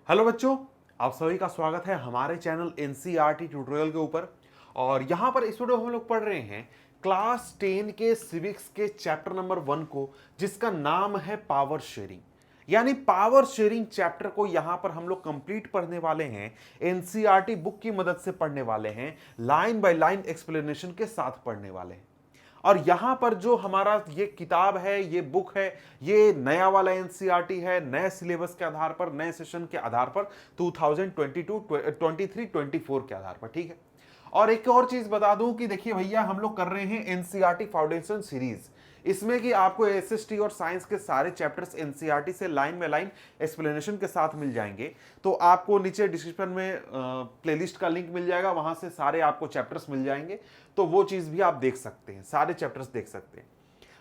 Hello बच्चों, आप सभी का स्वागत है हमारे चैनल एनसीईआरटी ट्यूटोरियल के ऊपर। और यहाँ पर इस वीडियो में हम लोग पढ़ रहे हैं क्लास 10 के सिविक्स के चैप्टर नंबर 1 को, जिसका नाम है पावर शेयरिंग। यानी पावर शेयरिंग चैप्टर को यहाँ पर हम लोग कंप्लीट पढ़ने वाले हैं, एनसीईआरटी बुक की मदद से पढ़ने वाले हैं, लाइन बाय लाइन एक्सप्लेनेशन के साथ पढ़ने वाले हैं। और यहां पर जो हमारा ये किताब है, ये बुक है, ये नया वाला एनसीईआरटी है, नए सिलेबस के आधार पर, नए सेशन के आधार पर 2022 23 24 के आधार पर, ठीक है। और एक और चीज बता दूं कि देखिए भैया, हम लोग कर रहे हैं एनसीईआरटी फाउंडेशन सीरीज। इसमें कि आपको एसएसटी और साइंस के सारे चैप्टर्स एनसीईआरटी से लाइन में लाइन एक्सप्लेनेशन के साथ मिल जाएंगे। तो आपको नीचे डिस्क्रिप्शन में प्लेलिस्ट का लिंक मिल जाएगा, वहां से सारे आपको चैप्टर्स मिल जाएंगे। तो वो चीज भी आप देख सकते हैं, सारे चैप्टर्स देख सकते हैं।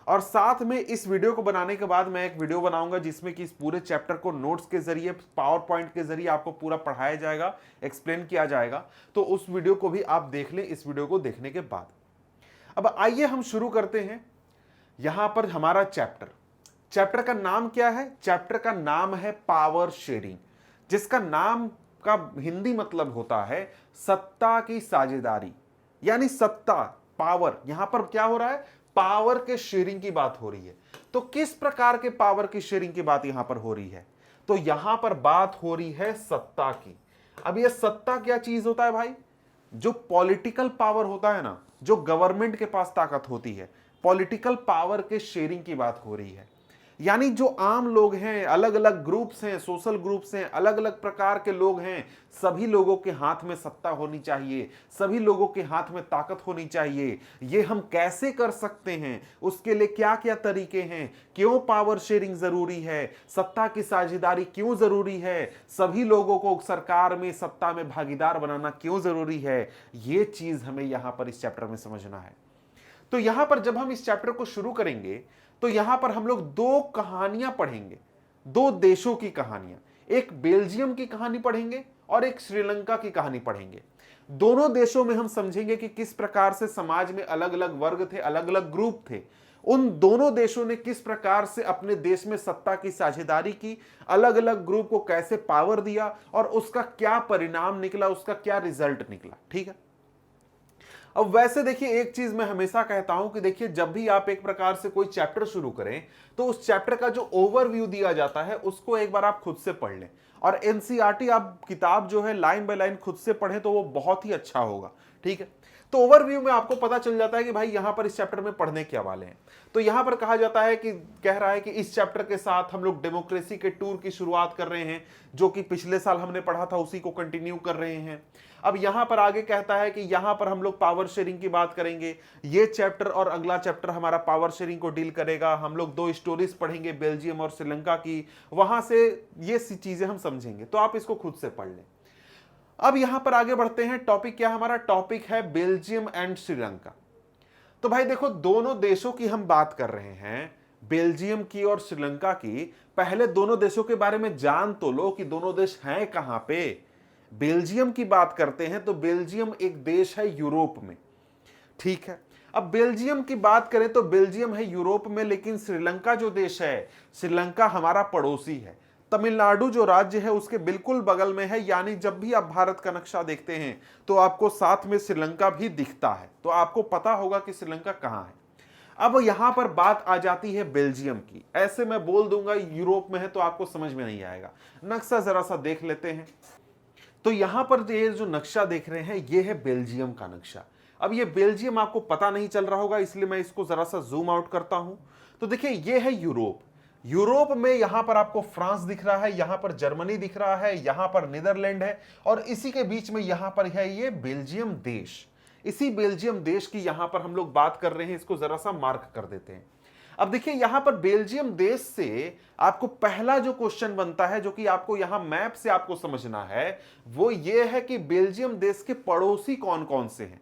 और साथ में इस वीडियो को बनाने के बाद मैं एक वीडियो बनाऊंगा जिसमें कि इस पूरे चैप्टर को नोट्स के जरिए, पावर पॉइंट के जरिए आपको पूरा पढ़ाया जाएगा, एक्सप्लेन किया जाएगा। तो उस वीडियो को भी आप देख लें इस वीडियो को देखने के बाद। अब आइए हम शुरू करते हैं। यहां पर हमारा चैप्टर का नाम क्या है? चैप्टर का नाम है पावर शेयरिंग, जिसका नाम का हिंदी मतलब होता है सत्ता की साझेदारी। यानी सत्ता, पावर, यहां पर क्या हो रहा है? पावर के शेयरिंग की बात हो रही है। तो किस प्रकार के पावर की शेयरिंग की बात यहां पर हो रही है? तो यहां पर बात हो रही है सत्ता की। अब यह सत्ता क्या चीज होता है भाई? जो पॉलिटिकल पावर होता है ना, जो गवर्नमेंट के पास ताकत होती है, पॉलिटिकल पावर के शेयरिंग की बात हो रही है। यानी जो आम लोग हैं, अलग अलग ग्रुप्स हैं, सोशल ग्रुप्स हैं, अलग अलग प्रकार के लोग हैं, सभी लोगों के हाथ में सत्ता होनी चाहिए, सभी लोगों के हाथ में ताकत होनी चाहिए। ये हम कैसे कर सकते हैं, उसके लिए क्या क्या तरीके हैं, क्यों पावर शेयरिंग जरूरी है, सत्ता की साझेदारी क्यों जरूरी है, सभी लोगों को सरकार में, सत्ता में भागीदार बनाना क्यों जरूरी है, ये चीज हमें यहां पर इस चैप्टर में समझना है। तो यहां पर जब हम इस चैप्टर को शुरू करेंगे तो यहां पर हम लोग दो कहानियां पढ़ेंगे, दो देशों की कहानियां। एक बेल्जियम की कहानी पढ़ेंगे और एक श्रीलंका की कहानी पढ़ेंगे। दोनों देशों में हम समझेंगे कि किस प्रकार से समाज में अलग अलग वर्ग थे, अलग अलग ग्रुप थे। उन दोनों देशों ने किस प्रकार से अपने देश में सत्ता की साझेदारी की, अलग अलग ग्रुप को कैसे पावर दिया और उसका क्या परिणाम निकला, उसका क्या रिजल्ट निकला, ठीक है। अब वैसे देखिए, एक चीज मैं हमेशा कहता हूं कि देखिए, जब भी आप एक प्रकार से कोई चैप्टर शुरू करें तो उस चैप्टर का जो ओवरव्यू दिया जाता है उसको एक बार आप खुद से पढ़ लें। और एनसीईआरटी आप किताब जो है लाइन बाय लाइन खुद से पढ़ें तो वो बहुत ही अच्छा होगा, ठीक है। तो ओवरव्यू में आपको पता चल जाता है कि भाई यहां पर इस चैप्टर में पढ़ने क्या वाले हैं। तो यहां पर कहा जाता है कि कह रहा है कि इस चैप्टर के साथ हम लोग डेमोक्रेसी के टूर की शुरुआत कर रहे हैं, जो कि पिछले साल हमने पढ़ा था उसी को कंटिन्यू कर रहे हैं। अब यहां पर आगे कहता है कि यहां पर हम लोग पावर शेयरिंग की बात करेंगे। ये चैप्टर और अगला चैप्टर हमारा पावर शेयरिंग को डील करेगा। हम लोग दो स्टोरीज पढ़ेंगे बेल्जियम और श्रीलंका की, वहां से ये चीजें हम समझेंगे। तो आप इसको खुद से पढ़ लें। अब यहां पर आगे बढ़ते हैं। टॉपिक क्या हमारा? टॉपिक है बेल्जियम एंड श्रीलंका। तो भाई देखो, दोनों देशों की हम बात कर रहे हैं, बेल्जियम की और श्रीलंका की। पहले दोनों देशों के बारे में जान तो लो कि दोनों देश हैं कहां पे। बेल्जियम की बात करते हैं तो बेल्जियम एक देश है यूरोप में, ठीक है। अब बेल्जियम की बात करें तो बेल्जियम है यूरोप में, लेकिन श्रीलंका जो देश है, श्रीलंका हमारा पड़ोसी है। तमिलनाडु जो राज्य है उसके बिल्कुल बगल में है। यानी जब भी आप भारत का नक्शा देखते हैं तो आपको साथ में श्रीलंका भी दिखता है, तो आपको पता होगा कि श्रीलंका कहां है। अब यहां पर बात आ जाती है बेल्जियम की। ऐसे मैं बोल दूंगा यूरोप में है तो आपको समझ में नहीं आएगा। नक्शा जरा सा देख लेते हैं। तो यहां पर ये जो नक्शा देख रहे हैं ये है बेल्जियम का नक्शा। अब ये बेल्जियम आपको पता नहीं चल रहा होगा, इसलिए मैं इसको जरा सा जूम आउट करता हूं। तो देखिए, ये है यूरोप। यूरोप में यहां पर आपको फ्रांस दिख रहा है, यहां पर जर्मनी दिख रहा है, यहां पर नीदरलैंड है, और इसी के बीच में यहां पर है ये बेल्जियम देश। इसी बेल्जियम देश की यहां पर हम लोग बात कर रहे हैं। इसको जरा सा मार्क कर देते हैं। अब देखिए, यहां पर बेल्जियम देश से आपको पहला जो क्वेश्चन बनता है, जो कि आपको यहां मैप से आपको समझना है, वो ये है कि बेल्जियम देश के पड़ोसी कौन कौन से हैं।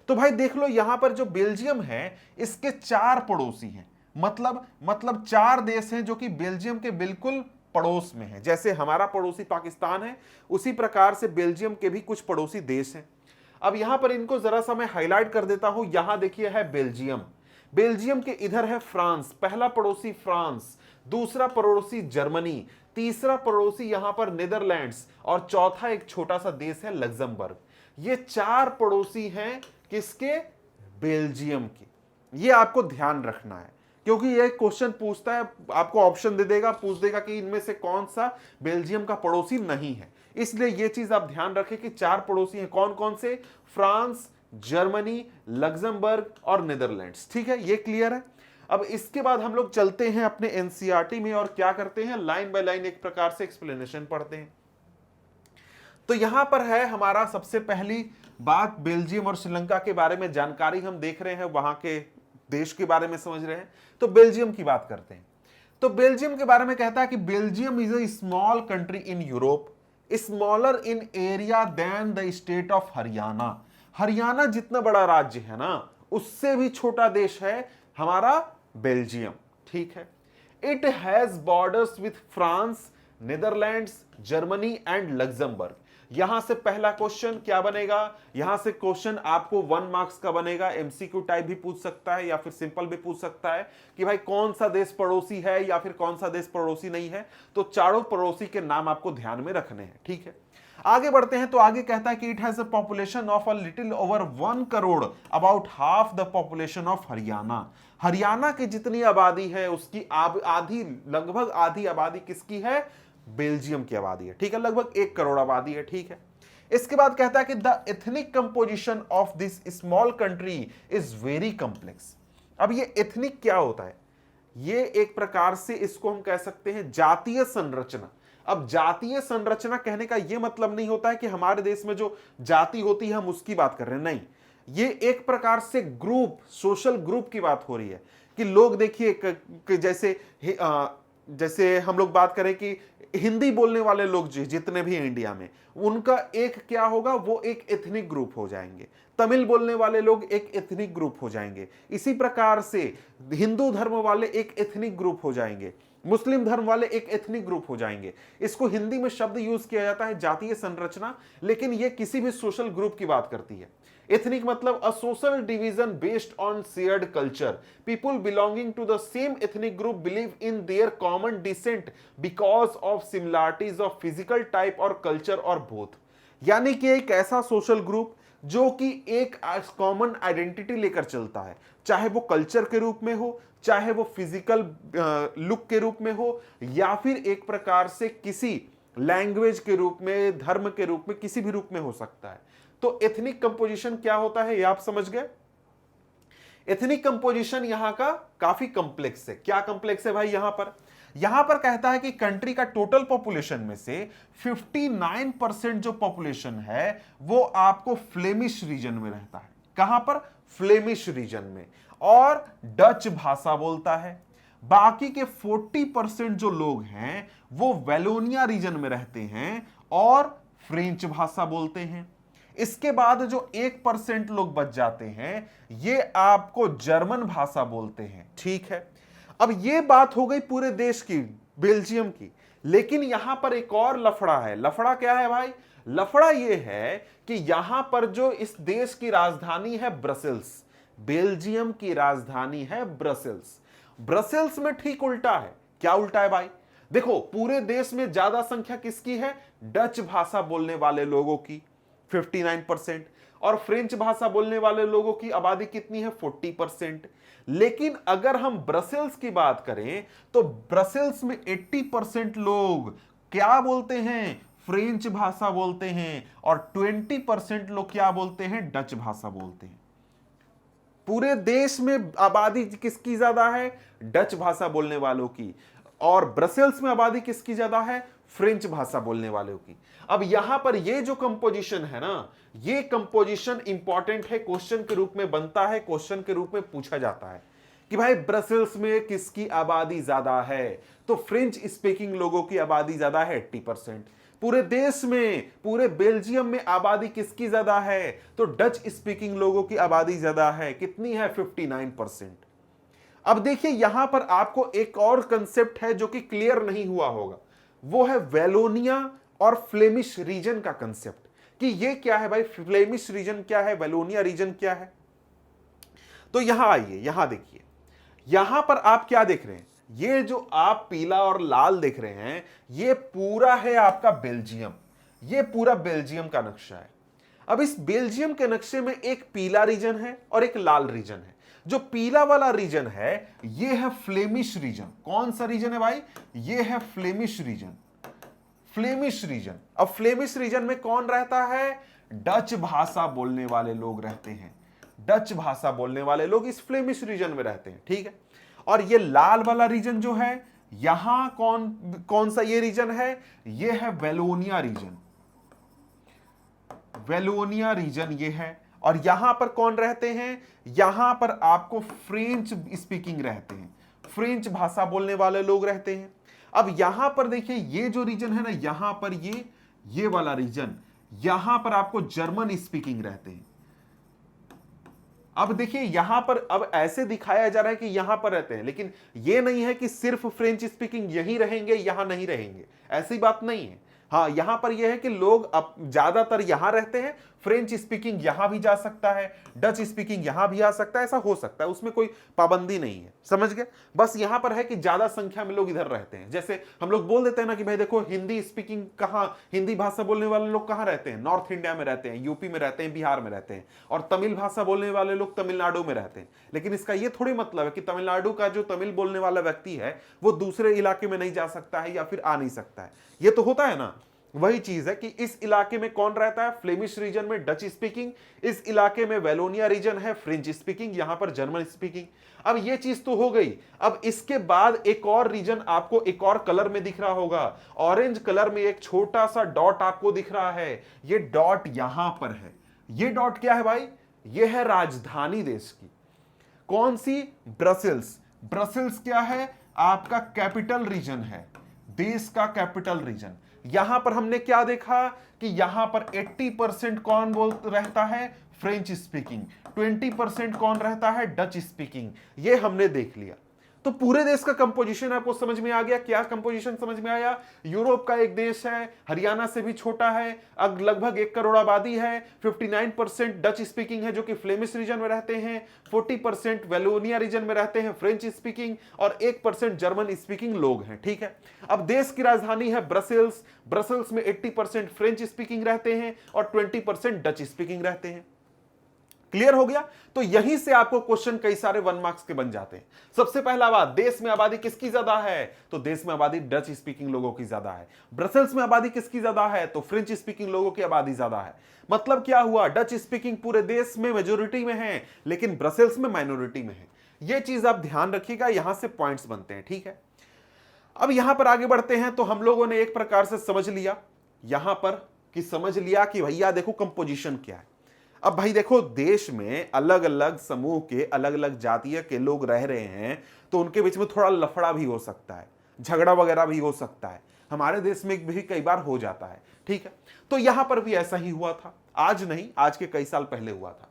तो भाई देख लो, यहां पर जो बेल्जियम है इसके 4 पड़ोसी हैं। मतलब 4 देश हैं जो कि बेल्जियम के बिल्कुल पड़ोस में हैं। जैसे हमारा पड़ोसी पाकिस्तान है, उसी प्रकार से बेल्जियम के भी कुछ पड़ोसी देश हैं। अब यहां पर इनको जरा सा मैं हाईलाइट कर देता हूं। यहां देखिए है बेल्जियम, बेल्जियम के इधर है फ्रांस, पहला पड़ोसी फ्रांस, दूसरा पड़ोसी जर्मनी, तीसरा पड़ोसी यहां पर नीदरलैंड्स और चौथा एक छोटा सा देश है लग्जमबर्ग। ये 4 पड़ोसी हैं किसके? बेल्जियम के। ये आपको ध्यान रखना है क्योंकि ये क्वेश्चन पूछता है, आपको ऑप्शन दे देगा, पूछ देगा कि इनमें से कौन सा बेल्जियम का पड़ोसी नहीं है। इसलिए ये चीज आप ध्यान रखें कि 4 पड़ोसी हैं, कौन कौन से? फ्रांस, जर्मनी, लग्जमबर्ग और नीदरलैंड्स। ठीक है, ये क्लियर है। अब इसके बाद हम लोग चलते हैं अपने एनसीईआरटी में और क्या करते हैं, लाइन बाय लाइन एक प्रकार से एक्सप्लेनेशन पढ़ते हैं। तो यहां पर है हमारा सबसे पहली बात, बेल्जियम और श्रीलंका के बारे में जानकारी हम देख रहे हैं, वहां के देश के बारे में समझ रहे हैं। तो बेल्जियम की बात करते हैं। तो बेल्जियम के बारे में कहता है कि Belgium is a small country in Europe, smaller in area than the state of Haryana. Haryana जितना बड़ा राज्य है ना, उससे भी छोटा देश है हमारा बेल्जियम। ठीक है। It has borders with France, Netherlands, Germany and Luxembourg. यहां से पहला क्वेश्चन क्या बनेगा, यहां से क्वेश्चन आपको 1 मार्क्स का बनेगा, एमसीक्यू टाइप भी पूछ सकता है या फिर सिंपल भी पूछ सकता है कि भाई कौन सा देश पड़ोसी है या फिर कौन सा देश पड़ोसी नहीं है। तो चारों पड़ोसी के नाम आपको ध्यान में रखने हैं। ठीक है, आगे बढ़ते हैं। तो आगे कहता है कि it has a population of a little over 1 crore, about half the population of Haryana. Haryana की जितनी आबादी है उसकी आधी, लगभग आधी आबादी किसकी है? बेल्जियम की आबादी है। ठीक है, लगभग 1 करोड़ आबादी है। ठीक है, इसके बाद कहता है कि the ethnic composition of this small country is very complex. अब ये एथनिक क्या होता है? ये एक प्रकार से इसको हम कह सकते हैं जातीय संरचना। अब जातीय संरचना कहने का यह मतलब नहीं होता है कि हमारे देश में जो जाति होती है हम उसकी बात कर रहे हैं, नहीं। ये एक प्रकार से ग्रुप, सोशल ग्रुप की बात हो रही है कि लोग देखिए जैसे हम लोग बात करें कि हिंदी बोलने वाले लोग जितने भी हैं इंडिया में, उनका एक क्या होगा, वो एक एथनिक ग्रुप हो जाएंगे। तमिल बोलने वाले लोग एक एथनिक ग्रुप हो जाएंगे। इसी प्रकार से हिंदू धर्म वाले एक एथनिक ग्रुप हो जाएंगे, मुस्लिम धर्म वाले एक एथनिक ग्रुप हो जाएंगे। इसको हिंदी में शब्द यूज किया जाता है जातीय संरचना, लेकिन यह किसी भी सोशल ग्रुप की बात करती है। एथनिक मतलब a social division based on shared culture, people belonging to the same ethnic group believe in their common descent because of similarities of physical type और कल्चर और बोथ। यानी कि एक ऐसा सोशल ग्रुप जो कि एक कॉमन आइडेंटिटी लेकर चलता है, चाहे वो कल्चर के रूप में हो, चाहे वो फिजिकल लुक के रूप में हो, या फिर एक प्रकार से किसी लैंग्वेज के रूप में, धर्म के रूप में, किसी भी रूप में हो सकता है। तो एथनिक कंपोजिशन क्या होता है ये आप समझ गए। एथनिक कंपोजिशन यहां का काफी कॉम्प्लेक्स है। क्या कॉम्प्लेक्स है भाई? यहां पर कहता है कि कंट्री का टोटल पॉपुलेशन में से 59% जो पॉपुलेशन है वो आपको फ्लेमिश रीजन में रहता है। कहां पर? फ्लेमिश रीजन में, और डच भाषा बोलता है। बाकी के 40% जो लोग हैं वो वेलोनिया रीजन में रहते हैं और फ्रेंच भाषा बोलते हैं। इसके बाद जो 1% लोग बच जाते हैं ये आपको जर्मन भाषा बोलते हैं। ठीक है, अब ये बात हो गई पूरे देश की, बेल्जियम की। लेकिन यहां पर एक और लफड़ा है। लफड़ा क्या है भाई? लफड़ा ये है कि यहां पर जो इस देश की राजधानी है ब्रसेल्स, बेल्जियम की राजधानी है ब्रसेल्स। ब्रसेल्स में ठीक उल्टा है। क्या उल्टा है भाई? देखो, पूरे देश में ज्यादा संख्या किसकी है? डच भाषा बोलने वाले लोगों की 59%, और फ्रेंच भाषा बोलने वाले लोगों की आबादी कितनी है? 40%। लेकिन अगर हम ब्रसेल्स की बात करें तो ब्रसेल्स में 80% लोग क्या बोलते हैं? फ्रेंच भाषा बोलते हैं, और 20% लोग क्या बोलते हैं? डच भाषा बोलते हैं। पूरे देश में आबादी किसकी ज्यादा है? डच भाषा बोलने वालों की। और ब्रसेल्स में आबादी किसकी ज्यादा है? फ्रेंच भाषा बोलने वालों की। अब यहां पर ये जो कंपोजिशन है ना, ये कंपोजिशन इंपॉर्टेंट है, क्वेश्चन के रूप में बनता है, क्वेश्चन के रूप में पूछा जाता है कि भाई ब्रसेल्स में किसकी आबादी ज्यादा है? तो फ्रेंच स्पीकिंग लोगों की आबादी ज्यादा है 80%। पूरे देश में, पूरे बेल्जियम में आबादी किसकी ज्यादा है? तो डच स्पीकिंग लोगों की आबादी ज्यादा है। कितनी है? 59%। अब देखिए यहां पर आपको एक और कंसेप्ट है जो कि क्लियर नहीं हुआ होगा, वो है वेलोनिया और फ्लेमिश रीजन का कंसेप्ट। कि ये क्या है भाई? फ्लेमिश रीजन क्या है, वेलोनिया रीजन क्या है? तो यहां आइए, यहां देखिए, यहां पर आप क्या देख रहे हैं? ये जो आप पीला और लाल देख रहे हैं, ये पूरा है आपका बेल्जियम। ये पूरा बेल्जियम का नक्शा है। अब इस बेल्जियम के नक्शे में एक पीला रीजन है और एक लाल रीजन है। जो पीला वाला रीजन है, ये है फ्लेमिश रीजन। कौन सा रीजन है भाई? ये है फ्लेमिश रीजन। Flemish region. अब फ्लेमिश रीजन में कौन रहता है? डच भाषा बोलने वाले लोग रहते हैं। डच भाषा बोलने वाले लोग इस फ्लेमिश रीजन में रहते हैं, ठीक है। और ये लाल वाला रीजन जो है, यहां कौन कौन सा ये रीजन है? ये है वेलोनिया रीजन। वेलोनिया रीजन ये है। और यहां पर कौन रहते हैं? यहां पर आपको फ्रेंच स्पीकिंग रहते हैं, फ्रेंच भाषा बोलने वाले लोग रहते हैं। अब यहां पर देखिए, ये जो रीजन है ना, यहां पर ये वाला रीजन, यहां पर आपको जर्मन स्पीकिंग रहते हैं। अब देखिए यहां पर अब ऐसे दिखाया जा रहा है कि यहां पर रहते हैं, लेकिन यह नहीं है कि सिर्फ फ्रेंच स्पीकिंग यहीं रहेंगे, यहां नहीं रहेंगे, ऐसी बात नहीं है। हाँ, यहां पर यह है कि लोग अब ज्यादातर यहां रहते हैं, फ्रेंच स्पीकिंग यहां भी जा सकता है, डच स्पीकिंग यहां भी आ सकता है, ऐसा हो सकता है, उसमें कोई पाबंदी नहीं है, समझ गए। बस यहां पर है कि ज्यादा संख्या में लोग इधर रहते हैं। जैसे हम लोग बोल देते हैं ना कि भाई देखो, हिंदी स्पीकिंग कहां, हिंदी भाषा बोलने वाले लोग कहां रहते हैं? नॉर्थ इंडिया में रहते हैं, यूपी में रहते हैं, बिहार में रहते हैं। और तमिल भाषा बोलने वाले लोग तमिलनाडु में रहते हैं। लेकिन इसका यह थोड़ी मतलब है कि तमिलनाडु का जो तमिल बोलने वाला व्यक्ति है वो दूसरे इलाके में नहीं जा सकता है या फिर आ नहीं सकता है। ये तो होता है ना। वही चीज है कि इस इलाके में कौन रहता है? फ्लेमिश रीजन में डच स्पीकिंग, इस इलाके में वेलोनिया रीजन है, फ्रेंच स्पीकिंग, यहां पर जर्मन स्पीकिंग। अब ये चीज तो हो गई। अब इसके बाद एक और रीजन आपको एक और कलर में दिख रहा होगा। ऑरेंज कलर में एक छोटा सा डॉट आपको दिख रहा है। ये डॉट यहां पर है। ये डॉट क्या है भाई? ये है राजधानी देश की। कौन सी? ब्रसेल्स। ब्रसेल्स क्या है? आपका कैपिटल रीजन है, देश का कैपिटल रीजन। यहां पर हमने क्या देखा कि यहां पर 80% कौन रहता है? French speaking. 20% कौन रहता है? Dutch speaking. ये हमने देख लिया। तो पूरे देश का कंपोजिशन आपको समझ में आ गया। क्या कंपोजिशन समझ में आया? यूरोप का एक देश है, हरियाणा से भी छोटा है, अब लगभग 1 करोड़ आबादी है। 59% डच स्पीकिंग है जो कि फ्लेमिश रीजन में रहते हैं, 40% वेलोनिया रीजन में रहते हैं फ्रेंच स्पीकिंग, और 1% जर्मन स्पीकिंग लोग हैं, ठीक है। अब देश की राजधानी है ब्रसेल्स। ब्रसेल्स में 80% फ्रेंच स्पीकिंग रहते हैं और 20% डच स्पीकिंग रहते हैं। क्लियर हो गया? तो यहीं से आपको क्वेश्चन कई सारे 1 मार्क्स के बन जाते हैं। सबसे पहला बात, देश में आबादी किसकी ज्यादा है? तो देश में आबादी डच स्पीकिंग लोगों की ज्यादा है। ब्रसेल्स में आबादी किसकी ज्यादा है? तो फ्रेंच स्पीकिंग लोगों की आबादी ज्यादा है। मतलब क्या हुआ? डच स्पीकिंग पूरे देश में मेजोरिटी में है, लेकिन ब्रसेल्स में माइनॉरिटी में है। यह चीज आप ध्यान रखिएगा, यहां से पॉइंट्स बनते हैं, ठीक है। अब यहां पर आगे बढ़ते हैं। तो हम लोगों ने एक प्रकार से समझ लिया यहां पर कि भैया देखो कंपोजिशन क्या है। अब भाई देखो, देश में अलग अलग समूह के अलग अलग जातीय के लोग रह रहे हैं, तो उनके बीच में थोड़ा लफड़ा भी हो सकता है, झगड़ा वगैरह भी हो सकता है। हमारे देश में भी कई बार हो जाता है, ठीक है। तो यहां पर भी ऐसा ही हुआ था। आज नहीं, आज के कई साल पहले हुआ था।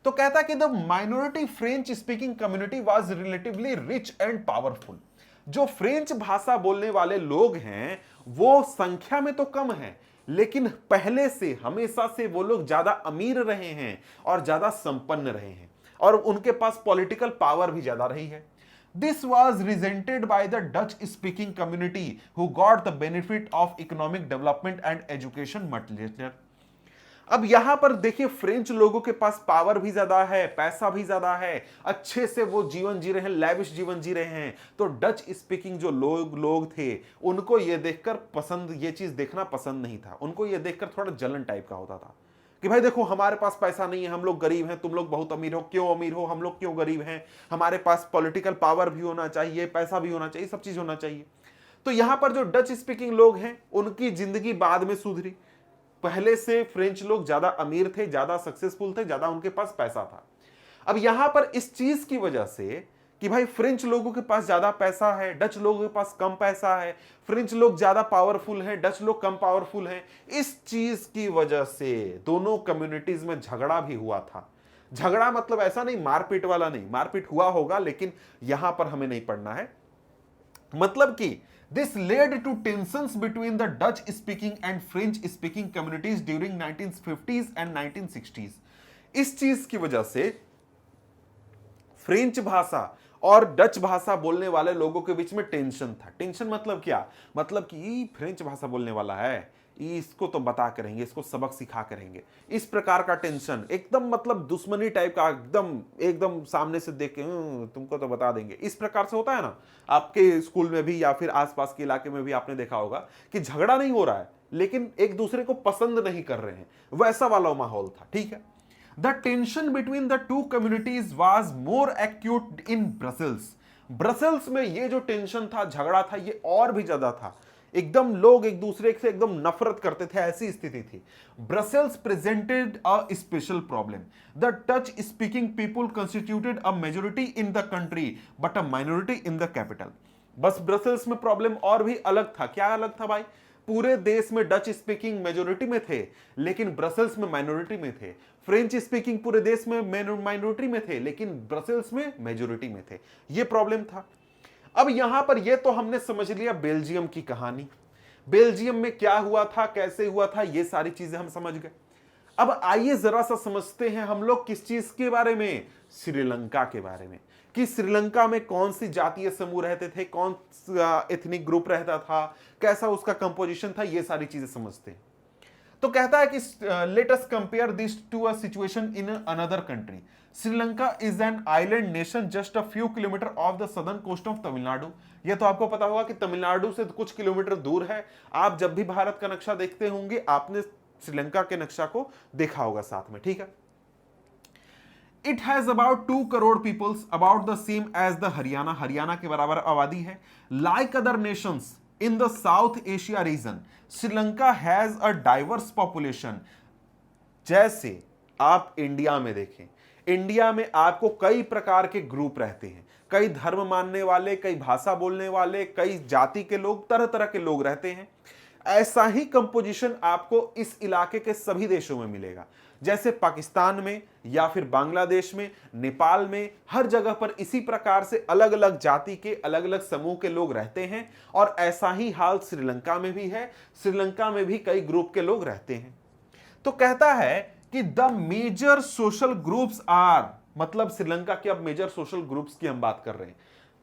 तो कहता कि the minority French speaking community was relatively rich and powerful. जो फ्रेंच भाषा बोलने वाले लोग हैं वो संख्या में तो कम है, लेकिन पहले से हमेशा से वो लोग ज्यादा अमीर रहे हैं और ज्यादा संपन्न रहे हैं, और उनके पास पॉलिटिकल पावर भी ज्यादा रही है। This was resented by the Dutch speaking community who got the benefit of economic development and education much later. अब यहां पर देखिए, फ्रेंच लोगों के पास पावर भी ज्यादा है, पैसा भी ज्यादा है, अच्छे से वो जीवन जी रहे हैं, लैविश जीवन जी रहे हैं। तो डच स्पीकिंग जो लोग थे, उनको ये देखकर ये चीज देखना पसंद नहीं था। उनको ये देखकर थोड़ा जलन टाइप का होता था कि भाई देखो, हमारे पास पैसा नहीं है, हम लोग गरीब हैं, तुम लोग बहुत अमीर हो, क्यों अमीर हो, हम लोग क्यों गरीब हैं, हमारे पास पॉलिटिकल पावर भी होना चाहिए, पैसा भी होना चाहिए, सब चीज होना चाहिए। तो यहां पर जो डच स्पीकिंग लोग हैं, उनकी जिंदगी बाद में सुधरी। पहले से फ्रेंच लोग ज्यादा अमीर थे, ज्यादा सक्सेसफुल थे, ज्यादा उनके पास पैसा था। अब यहां पर इस चीज की वजह से कि भाई फ्रेंच लोगों के पास ज्यादा पैसा है, डच लोगों के पास कम पैसा है, फ्रेंच लोग ज्यादा पावरफुल हैं, डच लोग कम पावरफुल हैं, इस चीज की वजह से दोनों कम्युनिटीज में झगड़ा भी हुआ था। झगड़ा मतलब ऐसा नहीं, मारपीट वाला नहीं, मारपीट हुआ होगा लेकिन यहां पर हमें नहीं पढ़ना है। मतलब कि this led to tensions between the Dutch speaking and French speaking communities during 1950s and 1960s। इस चीज की वजह से फ्रेंच भाषा और डच भाषा बोलने वाले लोगों के बीच में टेंशन था। टेंशन मतलब क्या? मतलब कि फ्रेंच भाषा बोलने वाला है, इसको तो बता के रहेंगे, इसको सबक सिखा के रहेंगे, इस प्रकार का टेंशन, एकदम मतलब दुश्मनी टाइप का, एकदम एकदम सामने से देख के तुमको तो बता देंगे, इस प्रकार से होता है ना। आपके स्कूल में भी या फिर आसपास के इलाके में भी आपने देखा होगा कि झगड़ा नहीं हो रहा है लेकिन एक दूसरे को पसंद नहीं कर रहे हैं, वैसा वाला माहौल था। ठीक है, the tension between the two communities was more acute in Brussels. Brussels में ये जो टेंशन था, झगड़ा था, ये और भी ज्यादा था। एकदम लोग एक दूसरे से एकदम नफरत करते थे, ऐसी स्थिति थी। Brussels presented a special problem. The Dutch speaking people constituted a majority in the country but a minority in the capital. बस ब्रसेल्स में प्रॉब्लम और भी अलग था। क्या अलग था भाई? पूरे देश में डच स्पीकिंग मेजोरिटी में थे लेकिन ब्रसेल्स में माइनॉरिटी में थे। फ्रेंच स्पीकिंग पूरे देश में माइनॉरिटी में थे लेकिन ब्रसेल्स में मेजोरिटी में थे। यह प्रॉब्लम था। अब यहां पर यह तो हमने समझ लिया बेल्जियम की कहानी, बेल्जियम में क्या हुआ था, कैसे हुआ था, ये सारी चीजें हम समझ गए। अब आइए जरा सा समझते हैं हम लोग किस चीज के बारे में, श्रीलंका के बारे में, कि श्रीलंका में कौन सी जातीय समूह रहते थे, कौन सा एथनिक ग्रुप रहता था, कैसा उसका कंपोजिशन था, ये सारी चीजें समझते हैं। तो कहता है कि let us compare this to a situation in another country. Sri Lanka is an island nation just a few kilometres off the southern coast of Tamil Nadu. ये तो आपको पता होगा कि तमिलनाडु से कुछ किलोमीटर दूर है। आप जब भी भारत का नक्शा देखते होंगे आपने श्रीलंका के नक्शा को देखा होगा साथ में। ठीक है, it has about 2 crore peoples, about the same as the Haryana. Haryana के बराबर आबादी है। Like other nations in the South Asia region, Sri Lanka has a diverse population. जैसे आप इंडिया में देखें, इंडिया में आपको कई प्रकार के ग्रुप रहते हैं, कई धर्म मानने वाले, कई भाषा बोलने वाले, कई जाति के लोग, तरह तरह के लोग रहते हैं। ऐसा ही कंपोजिशन आपको इस इलाके के सभी देशों में मिलेगा। जैसे पाकिस्तान में या फिर बांग्लादेश में, नेपाल में, हर जगह पर इसी प्रकार से अलग अलग जाति के, अलग अलग समूह के लोग रहते हैं। और ऐसा ही हाल श्रीलंका में भी है। श्रीलंका में भी कई ग्रुप के लोग रहते हैं। तो कहता है कि the major social groups are, मतलब श्रीलंका के अब मेजर सोशल ग्रुप्स की हम बात कर रहे हैं।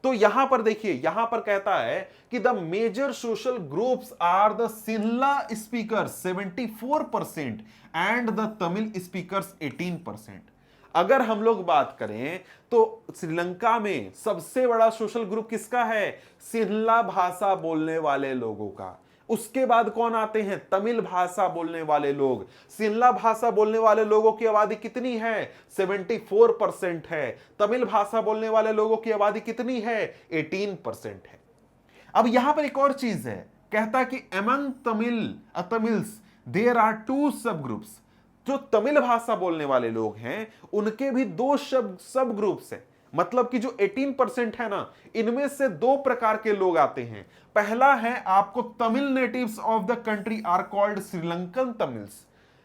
तो यहां पर देखिए, यहां पर कहता है कि the major social groups are the Sinhala speakers 74% and the Tamil speakers 18%। अगर हम लोग बात करें तो श्रीलंका में सबसे बड़ा सोशल ग्रुप किसका है? सिंहला भाषा बोलने वाले लोगों का। उसके बाद कौन आते हैं? तमिल भाषा बोलने वाले लोग। सिंहला भाषा बोलने वाले लोगों की आबादी कितनी है? 74% है। तमिल भाषा बोलने वाले लोगों की आबादी कितनी है? 18% है। अब यहां पर एक और चीज है, कहता कि अमंग तमिल्स देयर आर 2 सब ग्रुप्स। जो तमिल भाषा बोलने वाले लोग हैं उनके भी 2 सब ग्रुप्स हैं। मतलब कि जो 18% है ना, इनमें से 2 प्रकार के लोग आते हैं। पहला है आपको Tamil natives of the country are called Sri Lankan Tamils,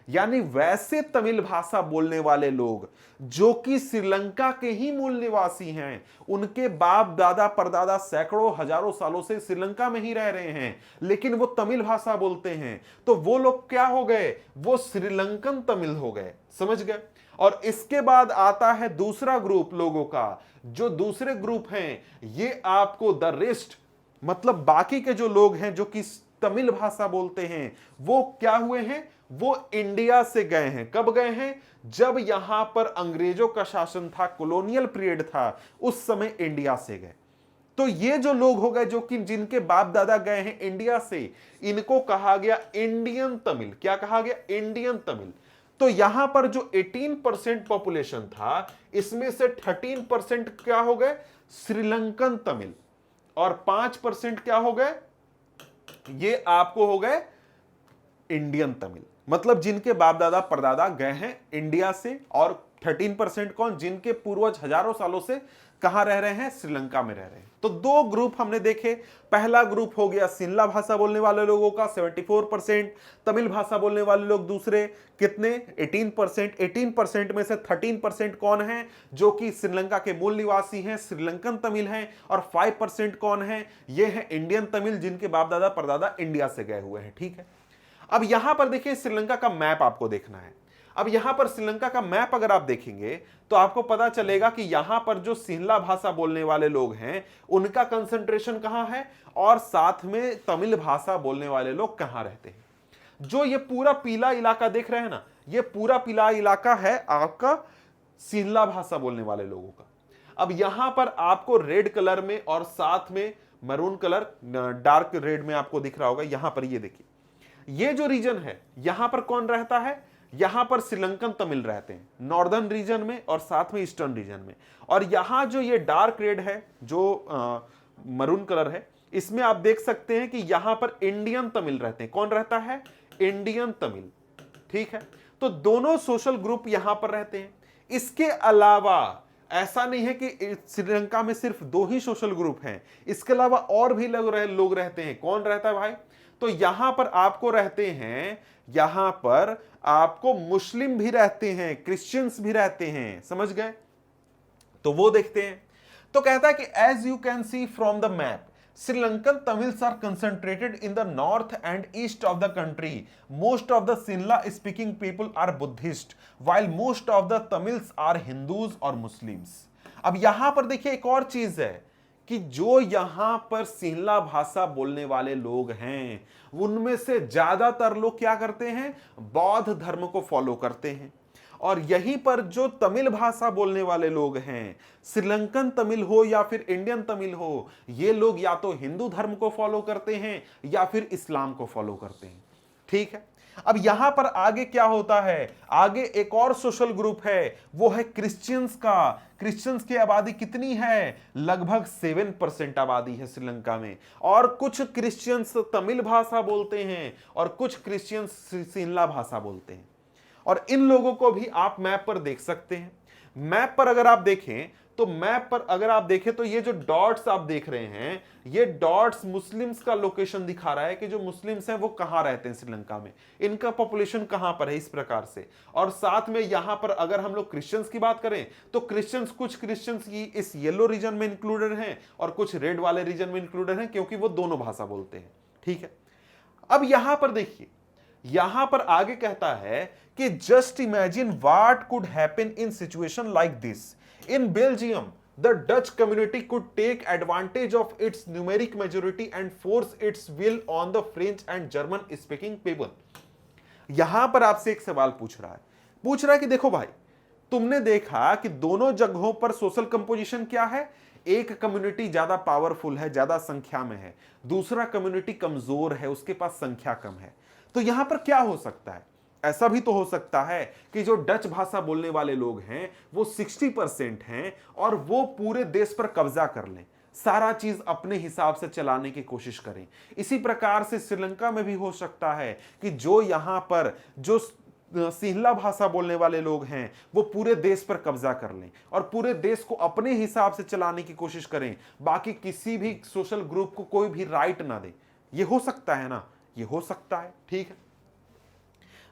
यानी वैसे तमिल भाषा बोलने वाले लोग जो कि श्रीलंका के ही मूल निवासी हैं, उनके बाप दादा परदादा सैकड़ों हजारों सालों से श्रीलंका में ही रह रहे हैं लेकिन वो तमिल भाषा बोलते हैं। तो वो लोग क्या हो गए? वो श्रीलंकन तमिल हो गए। समझ गए? और इसके बाद आता है दूसरा ग्रुप लोगों का। जो दूसरे ग्रुप हैं ये आपको द रेस्ट, मतलब बाकी के जो लोग हैं जो कि तमिल भाषा बोलते हैं, वो क्या हुए हैं? वो इंडिया से गए हैं। कब गए हैं? जब यहां पर अंग्रेजों का शासन था, कॉलोनियल पीरियड था, उस समय इंडिया से गए। तो ये जो लोग हो गए जो कि जिनके बाप दादा गए हैं इंडिया से, इनको कहा गया इंडियन तमिल। क्या कहा गया? इंडियन तमिल। तो यहां पर जो 18% पॉपुलेशन था, इसमें से 13% क्या हो गए? श्रीलंकन तमिल, और 5% क्या हो गए? ये आपको हो गए इंडियन तमिल। मतलब जिनके बाप दादा परदादा गए हैं इंडिया से, और 13% कौन? जिनके पूर्वज हजारों सालों से कहां रह रहे हैं? श्रीलंका में रह रहे हैं। तो 2 ग्रुप हमने देखे। पहला ग्रुप हो गया सिंहला भाषा बोलने वाले लोगों का 74%, तमिल भाषा बोलने वाले लोग दूसरे कितने? 18%। 18% में से 13% कौन है? जो कि श्रीलंका के मूल निवासी हैं, श्रीलंकन तमिल हैं। और 5% कौन है? ये है इंडियन तमिल, जिनके बाप दादा परदादा इंडिया से गए हुए हैं। ठीक है, अब यहां पर देखिए श्रीलंका का मैप आपको देखना है। अब यहां पर श्रीलंका का मैप अगर आप देखेंगे तो आपको पता चलेगा कि यहां पर जो सिंहला भाषा बोलने वाले लोग हैं उनका कंसंट्रेशन कहां है, और साथ में तमिल भाषा बोलने वाले लोग कहां रहते हैं। जो ये पूरा पीला इलाका देख रहे हैं ना, ये पूरा पीला इलाका है आपका सिंहला भाषा बोलने वाले लोगों का। अब यहां पर आपको रेड कलर में और साथ में मैरून कलर डार्क रेड में आपको दिख रहा होगा, यहां पर ये देखिए, ये जो रीजन है यहां पर कौन रहता है, यहां पर श्रीलंकन तमिल रहते हैं नॉर्दर्न रीजन में और साथ में ईस्टर्न रीजन में। और यहां जो ये डार्क रेड है, जो मरून कलर है, इसमें आप देख सकते हैं कि यहां पर इंडियन तमिल रहते हैं। कौन रहता है, इंडियन तमिल, ठीक है। तो दोनों सोशल ग्रुप यहां पर रहते हैं। इसके अलावा ऐसा नहीं है कि श्रीलंका में सिर्फ 2 ही सोशल ग्रुप हैं, इसके अलावा और भी लोग रहते हैं। कौन रहता है भाई, तो यहां पर आपको रहते हैं, यहां पर आपको मुस्लिम भी रहते हैं, क्रिश्चियंस भी रहते हैं, समझ गए। तो वो देखते हैं। तो कहता है कि as you can see from the map Sri-Lankan Tamils are concentrated in the north and east of the country. Most of the Sinhala speaking people are Buddhist, while most of the Tamils are Hindus और Muslims. अब यहां पर देखिए एक और चीज है कि जो यहां पर सिंहला भाषा बोलने वाले लोग हैं उनमें से ज्यादातर लोग क्या करते हैं, बौद्ध धर्म को फॉलो करते हैं। और यहीं पर जो तमिल भाषा बोलने वाले लोग हैं, श्रीलंकन तमिल हो या फिर इंडियन तमिल हो, ये लोग या तो हिंदू धर्म को फॉलो करते हैं या फिर इस्लाम को फॉलो करते हैं, ठीक है। अब यहां पर आगे क्या होता है, आगे एक और सोशल ग्रुप है, वो है क्रिश्चियंस का। क्रिश्चियंस की आबादी कितनी है, लगभग 7% आबादी है श्रीलंका में। और कुछ क्रिश्चियंस तमिल भाषा बोलते हैं और कुछ क्रिश्चियंस सिंहला भाषा बोलते हैं। और इन लोगों को भी आप मैप पर देख सकते हैं। मैप पर अगर आप देखें तो मैप पर अगर आप देखें तो ये जो डॉट्स आप देख रहे हैं, ये डॉट्स मुस्लिम्स का लोकेशन दिखा रहा है कि जो मुस्लिम्स हैं वो कहां रहते हैं श्रीलंका में, इनका पॉपुलेशन कहां पर है, इस प्रकार से। और साथ में यहां पर अगर हम लोग क्रिश्चियंस की बात करें तो क्रिश्चियंस, कुछ क्रिश्चियंस की इस येलो रीजन में इंक्लूडेड हैं और कुछ रेड वाले रीजन में इंक्लूडेड हैं, क्योंकि वो दोनों भाषा बोलते हैं, ठीक है। अब यहां पर देखिए, यहां पर आगे कहता है कि just imagine what could happen in situation like this in Belgium, the Dutch community could take advantage of its numeric majority and force its will on the French and German speaking people. यहां पर आपसे एक सवाल पूछ रहा है कि देखो भाई, तुमने देखा कि दोनों जगहों पर सोशल कंपोजिशन क्या है, एक कम्युनिटी ज्यादा पावरफुल है, ज्यादा संख्या में है, दूसरा कम्युनिटी कमजोर है, उसके पास संख्या कम है। तो यहां पर क्या हो सकता है, ऐसा भी तो हो सकता है कि जो डच भाषा बोलने वाले लोग हैं वो 60% हैं और वो पूरे देश पर कब्जा कर लें, सारा चीज अपने हिसाब से चलाने की कोशिश करें। इसी प्रकार से श्रीलंका में भी हो सकता है कि जो यहां पर जो सिंहला भाषा बोलने वाले लोग हैं वो पूरे देश पर कब्जा कर लें और पूरे देश को अपने हिसाब से चलाने की कोशिश करें, बाकी किसी भी सोशल ग्रुप को कोई भी राइट ना दे। ये हो सकता है ना, ये हो सकता है, ठीक है।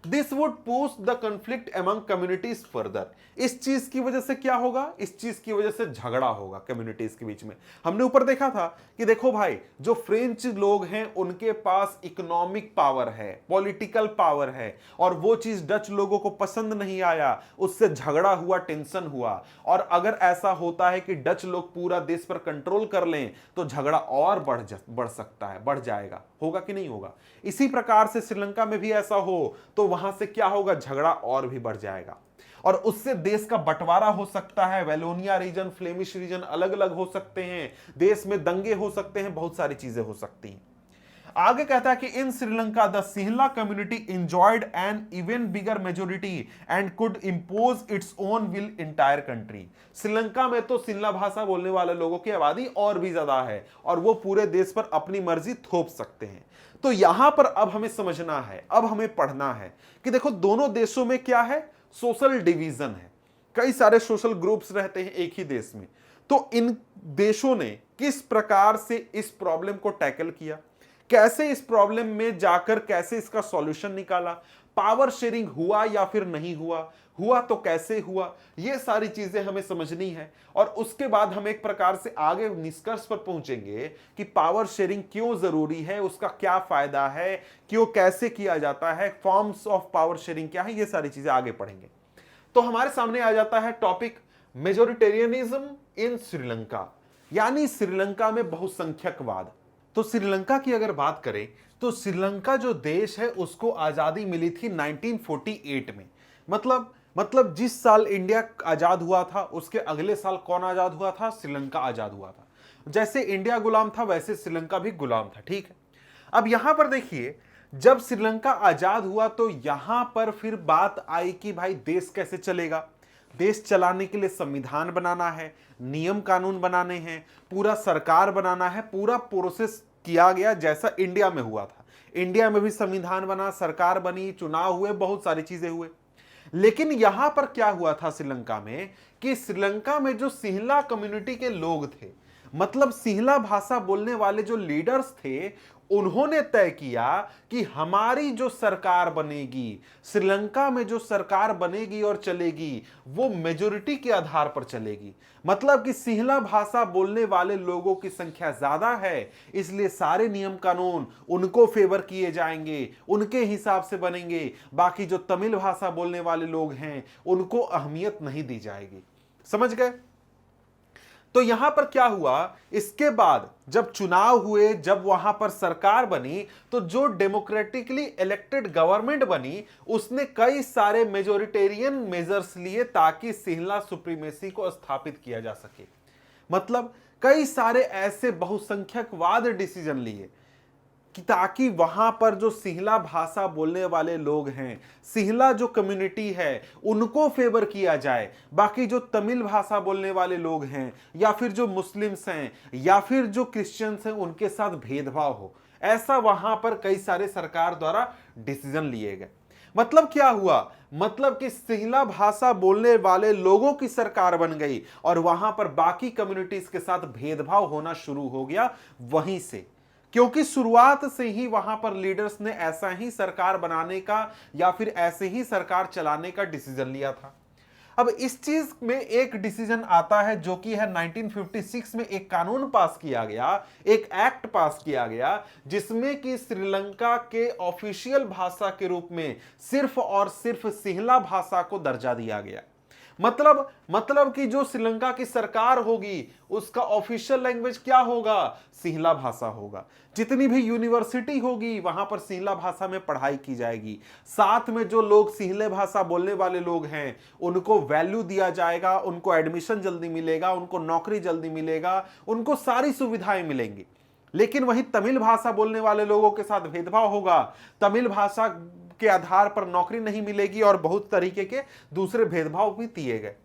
This would push the conflict among communities further. इस चीज की वजह से क्या होगा, इस चीज की वजह से झगड़ा होगा कम्युनिटीज के बीच में। हमने ऊपर देखा था कि देखो भाई, जो फ्रेंच लोग हैं उनके पास इकोनॉमिक पावर है, पॉलिटिकल पावर है, और वो चीज डच लोगों को पसंद नहीं आया, उससे झगड़ा हुआ, टेंशन हुआ। और अगर ऐसा होता है कि डच लोग पूरा देश पर कंट्रोल कर लें तो झगड़ा और बढ़ सकता है, बढ़ जाएगा, होगा कि नहीं होगा। इसी प्रकार से श्रीलंका में भी ऐसा हो तो वहां से क्या होगा, झगड़ा और भी बढ़ जाएगा और उससे देश का बंटवारा हो सकता है। वेलोनिया रीजन, फ्लेमिश रीजन अलग अलग हो सकते हैं, देश में दंगे हो सकते हैं, बहुत सारी चीजें हो सकती हैं। आगे कहता है कि in Sri Lanka the Sinhala community enjoyed an even bigger majority and could impose its own will entire country. Sri Lanka में तो सिंहला भाषा बोलने वाले लोगों की आबादी और भी ज्यादा है और वो पूरे देश पर अपनी मर्जी थोप सकते हैं। तो यहां पर अब हमें समझना है, अब हमें पढ़ना है कि देखो दोनों देशों में क्या है, सोशल डिवीजन है, कई सारे सोशल ग्रुप्स रहते हैं एक ही देश में। तो इन देशों ने किस प्रकार से इस प्रॉब्लम को टैकल किया, कैसे इस प्रॉब्लम में जाकर कैसे इसका सॉल्यूशन निकाला, पावर शेयरिंग हुआ या फिर नहीं हुआ, हुआ तो कैसे हुआ, ये सारी चीजें हमें समझनी है। और उसके बाद हम एक प्रकार से आगे निष्कर्ष पर पहुंचेंगे कि पावर शेयरिंग क्यों जरूरी है, उसका क्या फायदा है, क्यों कैसे किया जाता है, फॉर्म्स ऑफ पावर शेयरिंग क्या है, ये सारी चीजें आगे पढ़ेंगे। तो हमारे सामने आ जाता है टॉपिक मेजोरिटेरियनिज्म इन श्रीलंका, यानी श्रीलंका में बहुसंख्यकवाद। तो श्रीलंका की अगर बात करें तो श्रीलंका जो देश है उसको आजादी मिली थी 1948 में। मतलब जिस साल इंडिया आजाद हुआ था उसके अगले साल कौन आजाद हुआ था? श्रीलंका आजाद हुआ था। जैसे इंडिया गुलाम था वैसे श्रीलंका भी गुलाम था, ठीक है। अब यहां पर देखिए, जब श्रीलंका आजाद हुआ तो यहां पर फिर बात आई कि भाई देश कैसे चलेगा। देश चलाने के लिए संविधान बनाना है, नियम कानून बनाने हैं, पूरा सरकार बनाना है, पूरा प्रोसेस किया गया जैसा इंडिया में हुआ था। इंडिया में भी संविधान बना, सरकार बनी, चुनाव हुए, बहुत सारी चीजें हुए। लेकिन यहां पर क्या हुआ था श्रीलंका में कि श्रीलंका में जो सिंहला कम्युनिटी के लोग थे, मतलब सिंहला भाषा बोलने वाले जो लीडर्स थे, उन्होंने तय किया कि हमारी जो सरकार बनेगी, श्रीलंका में जो सरकार बनेगी और चलेगी, वो मेजोरिटी के आधार पर चलेगी। मतलब कि सिंहला भाषा बोलने वाले लोगों की संख्या ज्यादा है, इसलिए सारे नियम कानून उनको फेवर किए जाएंगे, उनके हिसाब से बनेंगे। बाकी जो तमिल भाषा बोलने वाले लोग हैं उनको अहमियत नहीं दी जाएगी। समझ गए? तो यहां पर क्या हुआ, इसके बाद जब चुनाव हुए, जब वहां पर सरकार बनी, तो जो डेमोक्रेटिकली इलेक्टेड गवर्नमेंट बनी उसने कई सारे मेजोरिटेरियन मेजर्स लिए ताकि सिंहला सुप्रीमेसी को स्थापित किया जा सके। मतलब कई सारे ऐसे बहुसंख्यकवाद डिसीजन लिए कि ताकि वहां पर जो सिंहला भाषा बोलने वाले लोग हैं, सिंहला जो कम्युनिटी है, उनको फेवर किया जाए। बाकी जो तमिल भाषा बोलने वाले लोग हैं या फिर जो मुस्लिम्स हैं या फिर जो क्रिश्चियंस हैं उनके साथ भेदभाव हो, ऐसा वहां पर कई सारे सरकार द्वारा डिसीजन लिए गए। मतलब क्या हुआ, मतलब कि सिंहला भाषा बोलने वाले लोगों की सरकार बन गई और वहां पर बाकी कम्युनिटीज के साथ भेदभाव होना शुरू हो गया वहीं से, क्योंकि शुरुआत से ही वहां पर लीडर्स ने ऐसा ही सरकार बनाने का या फिर ऐसे ही सरकार चलाने का डिसीजन लिया था। अब इस चीज में एक डिसीजन आता है जो कि है 1956 में एक कानून पास किया गया, एक एक्ट पास किया गया, जिसमें कि श्रीलंका के ऑफिशियल भाषा के रूप में सिर्फ और सिर्फ सिंहला भाषा को दर्जा दिया गया। मतलब कि जो श्रीलंका की सरकार होगी उसका ऑफिशियल लैंग्वेज क्या होगा? सिंहला भाषा होगा। जितनी भी यूनिवर्सिटी होगी वहां पर सिंहला भाषा में पढ़ाई की जाएगी। साथ में जो लोग सिंहले भाषा बोलने वाले लोग हैं उनको वैल्यू दिया जाएगा, उनको एडमिशन जल्दी मिलेगा, उनको नौकरी जल्दी मिलेगा, उनको सारी सुविधाएं मिलेंगी। लेकिन वहीं तमिल भाषा बोलने वाले लोगों के साथ भेदभाव होगा, तमिल भाषा के आधार पर नौकरी नहीं मिलेगी और बहुत तरीके के दूसरे भेदभाव भी दिए गए।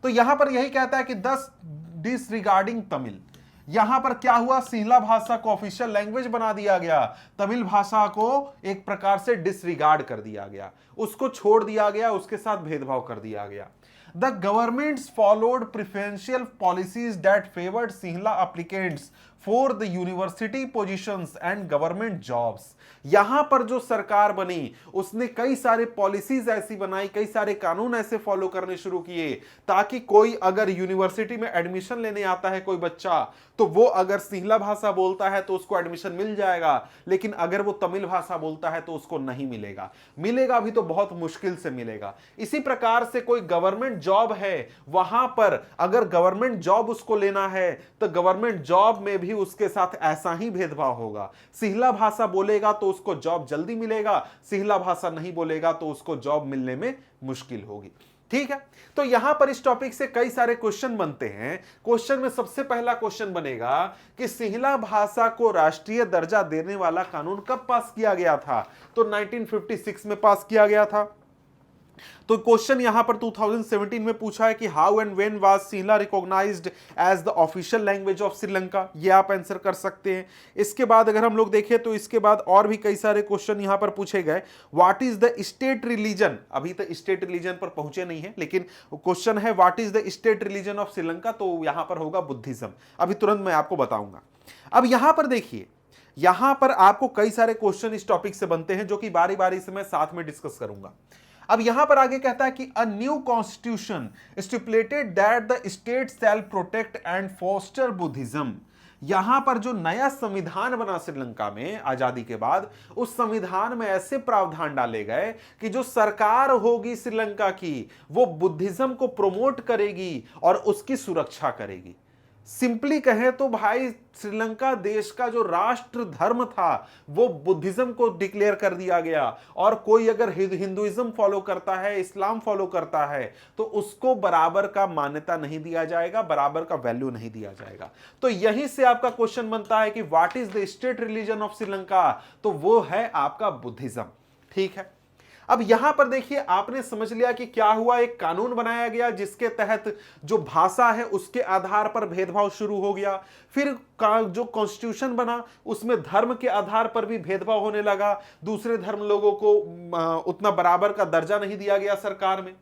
तो यहां पर यही कहता है कि 10 डिसरिगार्डिंग तमिल, यहां पर क्या हुआ, सिंहला भाषा को ऑफिशियल लैंग्वेज बना दिया गया, तमिल भाषा को एक प्रकार से डिसरिगार्ड कर दिया गया, उसको छोड़ दिया गया, उसके साथ भेदभाव कर दिया गया। The governments followed preferential policies that favored Sinhala applicants for the university positions and government jobs। यहां पर जो सरकार बनी उसने कई सारे पॉलिसीज ऐसी बनाई, कई सारे कानून ऐसे फॉलो करने शुरू किए ताकि कोई अगर यूनिवर्सिटी में एडमिशन लेने आता है कोई बच्चा, तो वो अगर सिंहला भाषा बोलता है तो उसको एडमिशन मिल जाएगा, लेकिन अगर वो तमिल भाषा बोलता है तो उसको नहीं मिलेगा। मिलेगा भी तो बहुत मुश्किल से मिलेगा। इसी प्रकार से कोई गवर्नमेंट जॉब है, वहां पर अगर गवर्नमेंट जॉब उसको लेना है तो गवर्नमेंट जॉब में भी उसके साथ ऐसा ही भेदभाव होगा। सिंहला भाषा बोलेगा तो उसको जॉब जल्दी मिलेगा, सिंहला भाषा नहीं बोलेगा तो उसको जॉब मिलने में मुश्किल होगी। ठीक है, तो यहां पर इस टॉपिक से कई सारे क्वेश्चन बनते हैं। क्वेश्चन में सबसे पहला क्वेश्चन बनेगा कि सिंहला भाषा को राष्ट्रीय दर्जा देने वाला कानून कब पास किया गया था? तो 1956 में पास किया गया था। तो क्वेश्चन यहां पर 2017 में पूछा है कि how and when was Sinhala recognised as the official language of Sri Lanka, ये आप आंसर कर सकते हैं। इसके बाद अगर हम लोग देखें तो इसके बाद और भी कई सारे क्वेश्चन यहां पर पूछे गए। What is the state religion, अभी तक स्टेट रिलीजन पर पहुंचे नहीं है, लेकिन क्वेश्चन है what is the state religion of Sri Lanka, तो यहां पर होगा बुद्धिज्म। अभी तुरंत मैं आपको बताऊंगा। अब यहां पर देखिए, यहां पर आपको कई सारे क्वेश्चन इस टॉपिक से बनते हैं जो कि बारी बारी से मैं साथ में डिस्कस करूंगा। अब यहां पर आगे कहता है कि a new constitution stipulated that the state shall protect and foster Buddhism. यहां पर जो नया संविधान बना श्रीलंका में आजादी के बाद, उस संविधान में ऐसे प्रावधान डाले गए कि जो सरकार होगी श्रीलंका की, वो बुद्धिज्म को प्रमोट करेगी और उसकी सुरक्षा करेगी। सिंपली कहें तो भाई, श्रीलंका देश का जो राष्ट्र धर्म था वो बुद्धिज्म को डिक्लेयर कर दिया गया, और कोई अगर हिंदुइज्म फॉलो करता है, इस्लाम फॉलो करता है, तो उसको बराबर का मान्यता नहीं दिया जाएगा, बराबर का वैल्यू नहीं दिया जाएगा। तो यहीं से आपका क्वेश्चन बनता है कि what is the state religion of Sri Lanka, तो वो है आपका बुद्धिज्म। ठीक है, अब यहां पर देखिए, आपने समझ लिया कि क्या हुआ, एक कानून बनाया गया जिसके तहत जो भाषा है उसके आधार पर भेदभाव शुरू हो गया। फिर जो कॉन्स्टिट्यूशन बना उसमें धर्म के आधार पर भी भेदभाव होने लगा, दूसरे धर्म लोगों को उतना बराबर का दर्जा नहीं दिया गया सरकार में।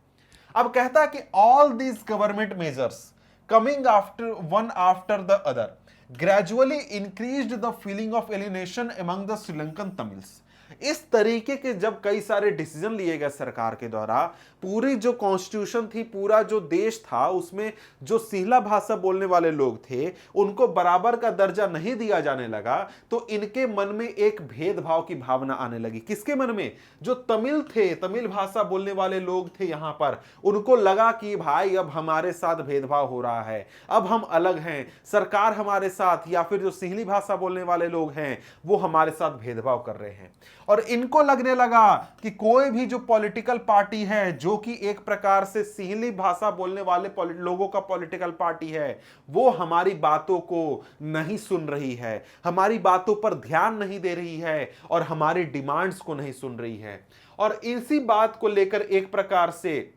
अब कहता है कि all these government measures coming after one after the other gradually increased the feeling of alienation among the Sri Lankan Tamils. इस तरीके के जब कई सारे डिसीजन लिए गए सरकार के द्वारा, पूरी जो कॉन्स्टिट्यूशन थी, पूरा जो देश था, उसमें जो सिंहला भाषा बोलने वाले लोग थे उनको बराबर का दर्जा नहीं दिया जाने लगा, तो इनके मन में एक भेदभाव की भावना आने लगी। किसके मन में? जो तमिल थे, तमिल भाषा बोलने वाले लोग थे यहां पर, उनको लगा कि भाई अब हमारे साथ भेदभाव हो रहा है, अब हम अलग हैं, सरकार हमारे साथ, या फिर जो सिंहली भाषा बोलने वाले लोग हैं वो हमारे साथ भेदभाव कर रहे हैं। और इनको लगने लगा कि कोई भी जो पॉलिटिकल पार्टी है जो कि एक प्रकार से सिंहली भाषा बोलने वाले लोगों का पॉलिटिकल पार्टी है, वो हमारी बातों को नहीं सुन रही है, हमारी बातों पर ध्यान नहीं दे रही है और हमारी डिमांड्स को नहीं सुन रही है। और इसी बात को लेकर एक प्रकार से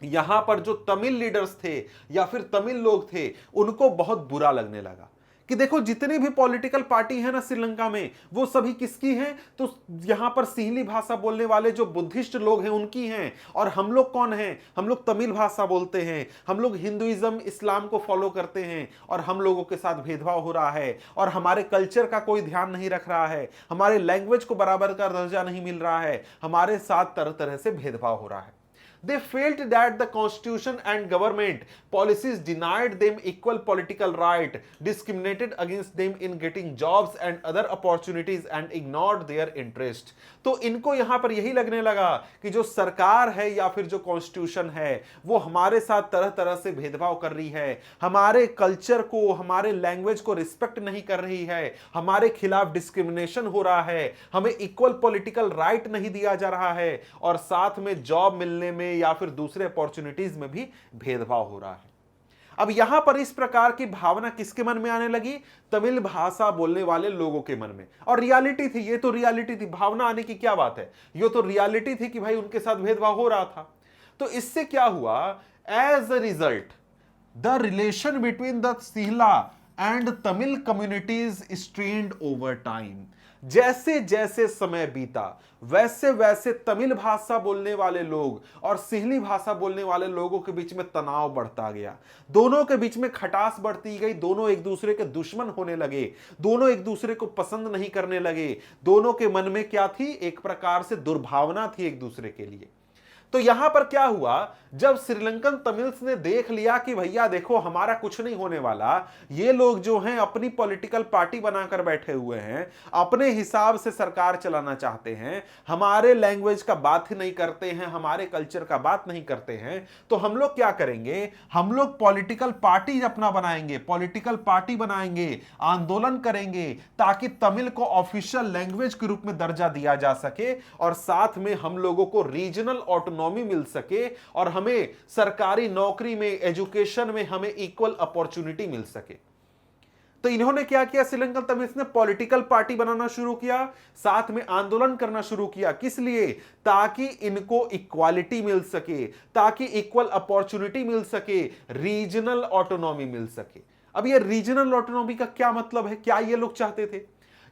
यहां पर जो तमिल लीडर्स थे या फिर तमिल लोग थे, उनको बहुत बुरा लगने लगा कि देखो जितनी भी पॉलिटिकल पार्टी है ना श्रीलंका में, वो सभी किसकी हैं? तो यहां पर सिंहली भाषा बोलने वाले जो बुद्धिस्ट लोग हैं उनकी हैं। और हम लोग कौन हैं? हम लोग तमिल भाषा बोलते हैं, हम लोग हिंदुइज्म इस्लाम को फॉलो करते हैं, और हम लोगों के साथ भेदभाव हो रहा है, और हमारे कल्चर का कोई ध्यान नहीं रख रहा है, हमारे लैंग्वेज को बराबर का दर्जा नहीं मिल रहा है, हमारे साथ तरह तरह से भेदभाव हो रहा है। They felt that the constitution and government policies denied them equal political right, discriminated against them in getting jobs and other opportunities and ignored their interest। तो इनको यहां पर यही लगने लगा कि जो सरकार है या फिर जो कॉन्स्टिट्यूशन है वो हमारे साथ तरह तरह से भेदभाव कर रही है, हमारे कल्चर को, हमारे लैंग्वेज को रिस्पेक्ट नहीं कर रही है, हमारे खिलाफ डिस्क्रिमिनेशन हो रहा है, हमें इक्वल पॉलिटिकल राइट नहीं दिया जा रहा है, और साथ में जॉब मिलने में या फिर दूसरे अपॉर्चुनिटीज में भी भेदभाव हो रहा है। अब यहां पर इस प्रकार की भावना किसके मन में आने लगी? तमिल भाषा बोलने वाले लोगों के मन में। और रियलिटी थी, ये तो रियलिटी थी, भावना आने की क्या बात है, ये तो रियलिटी थी कि भाई उनके साथ भेदभाव हो रहा था। तो इससे क्या हुआ? As a result the relation between the Sinhala and Tamil communities strained over time. जैसे जैसे समय बीता वैसे वैसे तमिल भाषा बोलने वाले लोग और सिंहली भाषा बोलने वाले लोगों के बीच में तनाव बढ़ता गया, दोनों के बीच में खटास बढ़ती गई, दोनों एक दूसरे के दुश्मन होने लगे, दोनों एक दूसरे को पसंद नहीं करने लगे, दोनों के मन में क्या थी? एक प्रकार से दुर्भावना थी एक दूसरे के लिए। तो यहां पर क्या हुआ? जब श्रीलंकन तमिल्स ने देख लिया कि भैया देखो हमारा कुछ नहीं होने वाला, ये लोग जो हैं अपनी पॉलिटिकल पार्टी बनाकर बैठे हुए हैं, अपने हिसाब से सरकार चलाना चाहते हैं, हमारे लैंग्वेज का बात ही नहीं करते हैं, हमारे कल्चर का बात नहीं करते हैं, तो हम लोग क्या करेंगे? हम लोग पॉलिटिकल पार्टी अपना बनाएंगे, पॉलिटिकल पार्टी बनाएंगे, आंदोलन करेंगे, ताकि तमिल को ऑफिशियल लैंग्वेज के रूप में दर्जा दिया जा सके, और साथ में हम लोगों को रीजनल ऑटोनॉमी मिल सके, और हमें सरकारी नौकरी में, एजुकेशन में हमें इक्वल अपॉर्चुनिटी मिल सके। तो इन्होंने क्या किया? श्रीलंकन तमिल्स ने पॉलिटिकल पार्टी बनाना शुरू किया, साथ में आंदोलन करना शुरू किया। किस लिए? ताकि इनको इक्वालिटी मिल सके, ताकि इक्वल अपॉर्चुनिटी मिल सके, रीजनल ऑटोनॉमी मिल सके। अब ये रीजनल ऑटोनॉमी का क्या मतलब है? क्या ये लोग चाहते थे?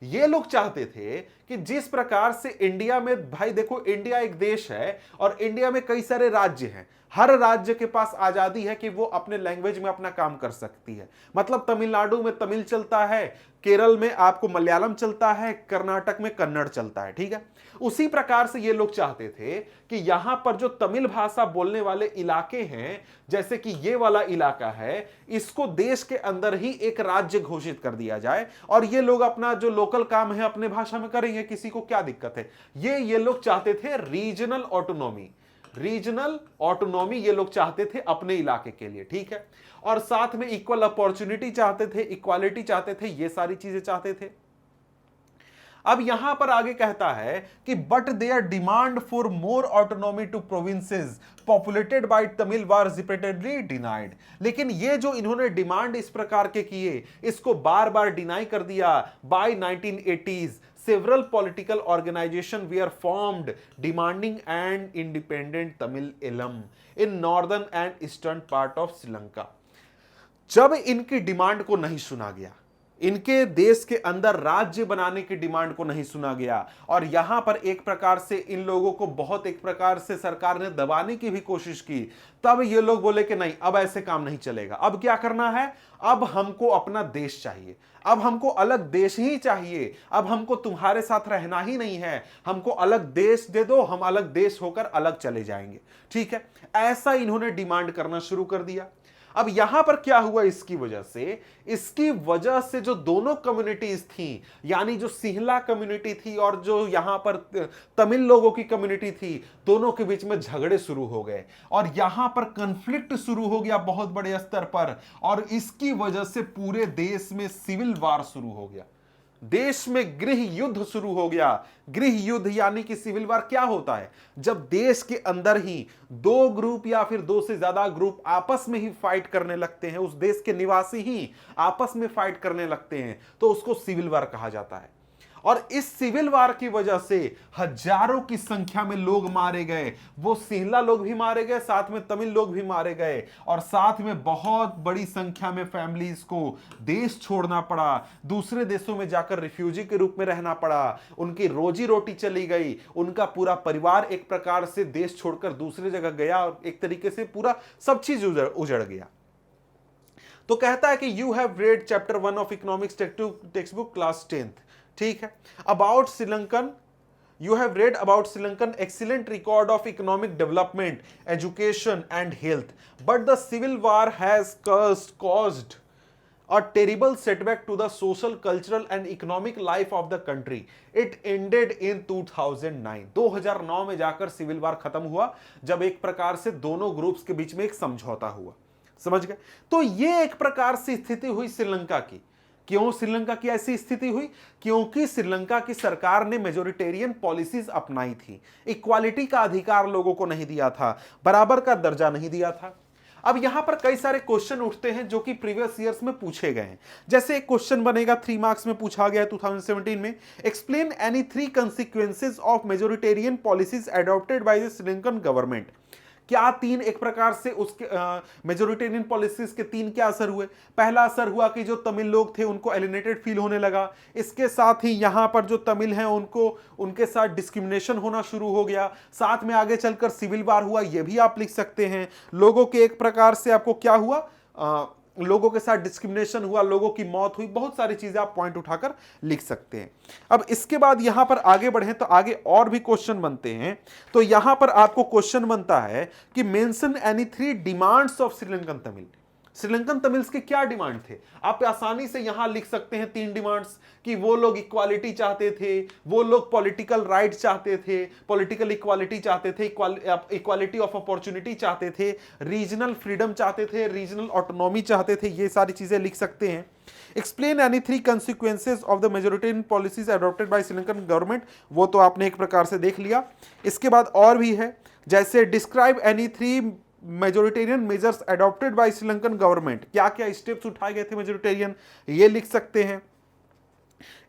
ये लोग चाहते थे कि जिस प्रकार से इंडिया में, भाई देखो इंडिया एक देश है और इंडिया में कई सारे राज्य हैं, हर राज्य के पास आजादी है कि वो अपने लैंग्वेज में अपना काम कर सकती है। मतलब तमिलनाडु में तमिल चलता है, केरल में आपको मलयालम चलता है, कर्नाटक में कन्नड़ चलता है, ठीक है। उसी प्रकार से ये लोग चाहते थे कि यहां पर जो तमिल भाषा बोलने वाले इलाके हैं, जैसे कि ये वाला इलाका है, इसको देश के अंदर ही एक राज्य घोषित कर दिया जाए और ये लोग अपना जो लोकल काम है अपने भाषा में करेंगे, किसी को क्या दिक्कत है। ये लोग चाहते थे रीजनल ऑटोनॉमी, रीजनल ऑटोनॉमी ये लोग चाहते थे अपने इलाके के लिए, ठीक है। और साथ में इक्वल अपॉर्चुनिटी चाहते थे, इक्वालिटी चाहते थे, ये सारी चीजें चाहते थे। अब यहां पर आगे कहता है कि but their demand for more autonomy to provinces populated by Tamil was repeatedly denied. लेकिन ये जो इन्होंने डिमांड इस प्रकार के किए, इसको बार बार डिनाई कर दिया। By 1980s several political organizations were formed demanding an independent Tamil Elam in northern and eastern part of Sri Lanka। जब इनकी डिमांड को नहीं सुना गया, इनके देश के अंदर राज्य बनाने की डिमांड को नहीं सुना गया और यहां पर एक प्रकार से इन लोगों को बहुत एक प्रकार से सरकार ने दबाने की भी कोशिश की, तब ये लोग बोले कि नहीं, अब ऐसे काम नहीं चलेगा। अब क्या करना है, अब हमको अपना देश चाहिए, अब हमको अलग देश ही चाहिए, अब हमको तुम्हारे साथ रहना ही नहीं है, हमको अलग देश दे दो, हम अलग देश होकर अलग चले जाएंगे, ठीक है। ऐसा इन्होंने डिमांड करना शुरू कर दिया। अब यहां पर क्या हुआ, इसकी वजह से जो दोनों कम्युनिटीज थी, यानी जो सिंहला कम्युनिटी थी और जो यहां पर तमिल लोगों की कम्युनिटी थी, दोनों के बीच में झगड़े शुरू हो गए और यहां पर कॉन्फ्लिक्ट शुरू हो गया बहुत बड़े स्तर पर। और इसकी वजह से पूरे देश में सिविल वार शुरू हो गया, देश में गृह युद्ध शुरू हो गया। गृह युद्ध यानी कि सिविल वार क्या होता है, जब देश के अंदर ही दो ग्रुप या फिर दो से ज्यादा ग्रुप आपस में ही फाइट करने लगते हैं, उस देश के निवासी ही आपस में फाइट करने लगते हैं, तो उसको सिविल वार कहा जाता है। और इस सिविल वार की वजह से हजारों की संख्या में लोग मारे गए, वो सिंहला लोग भी मारे गए, साथ में तमिल लोग भी मारे गए और साथ में बहुत बड़ी संख्या में फैमिलीज को देश छोड़ना पड़ा, दूसरे देशों में जाकर रिफ्यूजी के रूप में रहना पड़ा, उनकी रोजी रोटी चली गई, उनका पूरा परिवार एक प्रकार से देश छोड़कर दूसरे जगह गया और एक तरीके से पूरा सब चीज उजड़ गया। तो कहता है कि you have read chapter 1 of economics text book class 10th, ठीक है। About Sri Lankan, you have read about Sri Lankan excellent record of economic development, education and health, but the civil war has caused a terrible setback to the social, cultural and economic life of the country. It ended in 2009। 2009 में जाकर civil वार खत्म हुआ, जब एक प्रकार से दोनों groups के बीच में एक समझौता हुआ, समझ गए। तो ये एक प्रकार से स्थिति हुई श्रीलंका की। क्यों श्रीलंका की ऐसी स्थिति हुई, क्योंकि श्रीलंका की सरकार ने मेजोरिटेरियन पॉलिसीज अपनाई थी, इक्वालिटी का अधिकार लोगों को नहीं दिया था, बराबर का दर्जा नहीं दिया था। अब यहां पर कई सारे क्वेश्चन उठते हैं जो कि प्रीवियस ईयर्स में पूछे गए हैं। जैसे एक क्वेश्चन बनेगा 3 मार्क्स में पूछा गया है 2017 में, explain any 3 consequences of majoritarian policies adopted by the Sri Lankan government. क्या 3 एक प्रकार से उसके मेजोरिटेरियन पॉलिसीज के 3 क्या असर हुए। पहला असर हुआ कि जो तमिल लोग थे उनको एलिनेटेड फील होने लगा, इसके साथ ही यहां पर जो तमिल हैं उनको उनके साथ डिस्क्रिमिनेशन होना शुरू हो गया, साथ में आगे चलकर सिविल वार हुआ, ये भी आप लिख सकते हैं। लोगों के एक प्रकार से आपको क्या हुआ, लोगों के साथ डिस्क्रिमिनेशन हुआ, लोगों की मौत हुई, बहुत सारी चीजें आप पॉइंट उठाकर लिख सकते हैं। अब इसके बाद यहां पर आगे बढ़े तो आगे और भी क्वेश्चन बनते हैं। तो यहां पर आपको क्वेश्चन बनता है कि mention any 3 demands of Sri Lankan Tamil. Sri Lankan Tamils के क्या डिमांड थे, आप आसानी से यहां लिख सकते हैं 3 डिमांड्स, कि वो लोग इक्वालिटी चाहते थे, वो लोग पॉलिटिकल राइट चाहते थे, पॉलिटिकल इक्वालिटी चाहते थे, इक्वालिटी ऑफ अपॉर्चुनिटी चाहते थे, रीजनल फ्रीडम चाहते थे, रीजनल ऑटोनॉमी चाहते थे, ये सारी चीजें लिख सकते हैं। Explain any 3 consequences of the majoritarian policies adopted by Sri Lankan government, वो तो आपने एक प्रकार से देख लिया। इसके बाद और भी है, जैसे describe any 3 majoritarian measures adopted by Sri Lankan government, क्या क्या स्टेप्स उठाए गए थे मेजोरिटेरियन, ये लिख सकते हैं।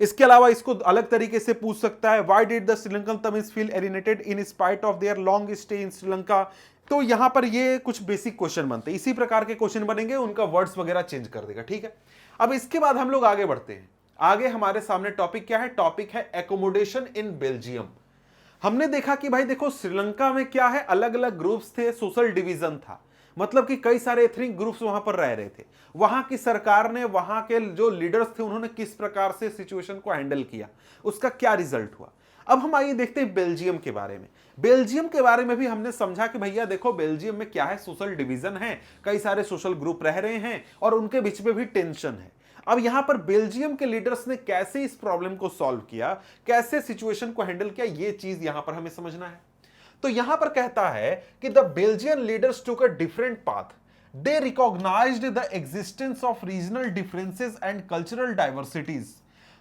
इसके अलावा इसको अलग तरीके से पूछ सकता है, why did the Sri Lankan Tamils feel alienated in spite of their long stay in Sri Lanka. तो यहां पर ये कुछ बेसिक क्वेश्चन बनते हैं, इसी प्रकार के क्वेश्चन बनेंगे, उनका वर्ड्स वगैरह चेंज कर देगा, ठीक है। अब इसके बाद हम लोग आगे बढ़ते हैं। आगे हमारे सामने टॉपिक क्या है? टॉपिक है एकोमोडेशन इन बेल्जियम। हमने देखा कि भाई देखो श्रीलंका में क्या है, अलग अलग ग्रुप्स थे, सोशल डिवीजन था, मतलब कि कई सारे एथनिक ग्रुप्स वहां पर रह रहे थे। वहां की सरकार ने, वहां के जो लीडर्स थे, उन्होंने किस प्रकार से सिचुएशन को हैंडल किया, उसका क्या रिजल्ट हुआ। अब हम आइए देखते हैं बेल्जियम के बारे में। बेल्जियम के बारे में भी हमने समझा कि भैया देखो बेल्जियम में क्या है, सोशल डिवीजन है, कई सारे सोशल ग्रुप रह रहे हैं और उनके बीच में भी टेंशन है। अब यहां पर बेल्जियम के लीडर्स ने कैसे इस प्रॉब्लम को सॉल्व किया, कैसे सिचुएशन को हैंडल किया, ये चीज यहां पर हमें समझना है। तो यहां पर कहता है कि the Belgian leaders took a different path. They recognised the existence of regional differences and cultural diversities.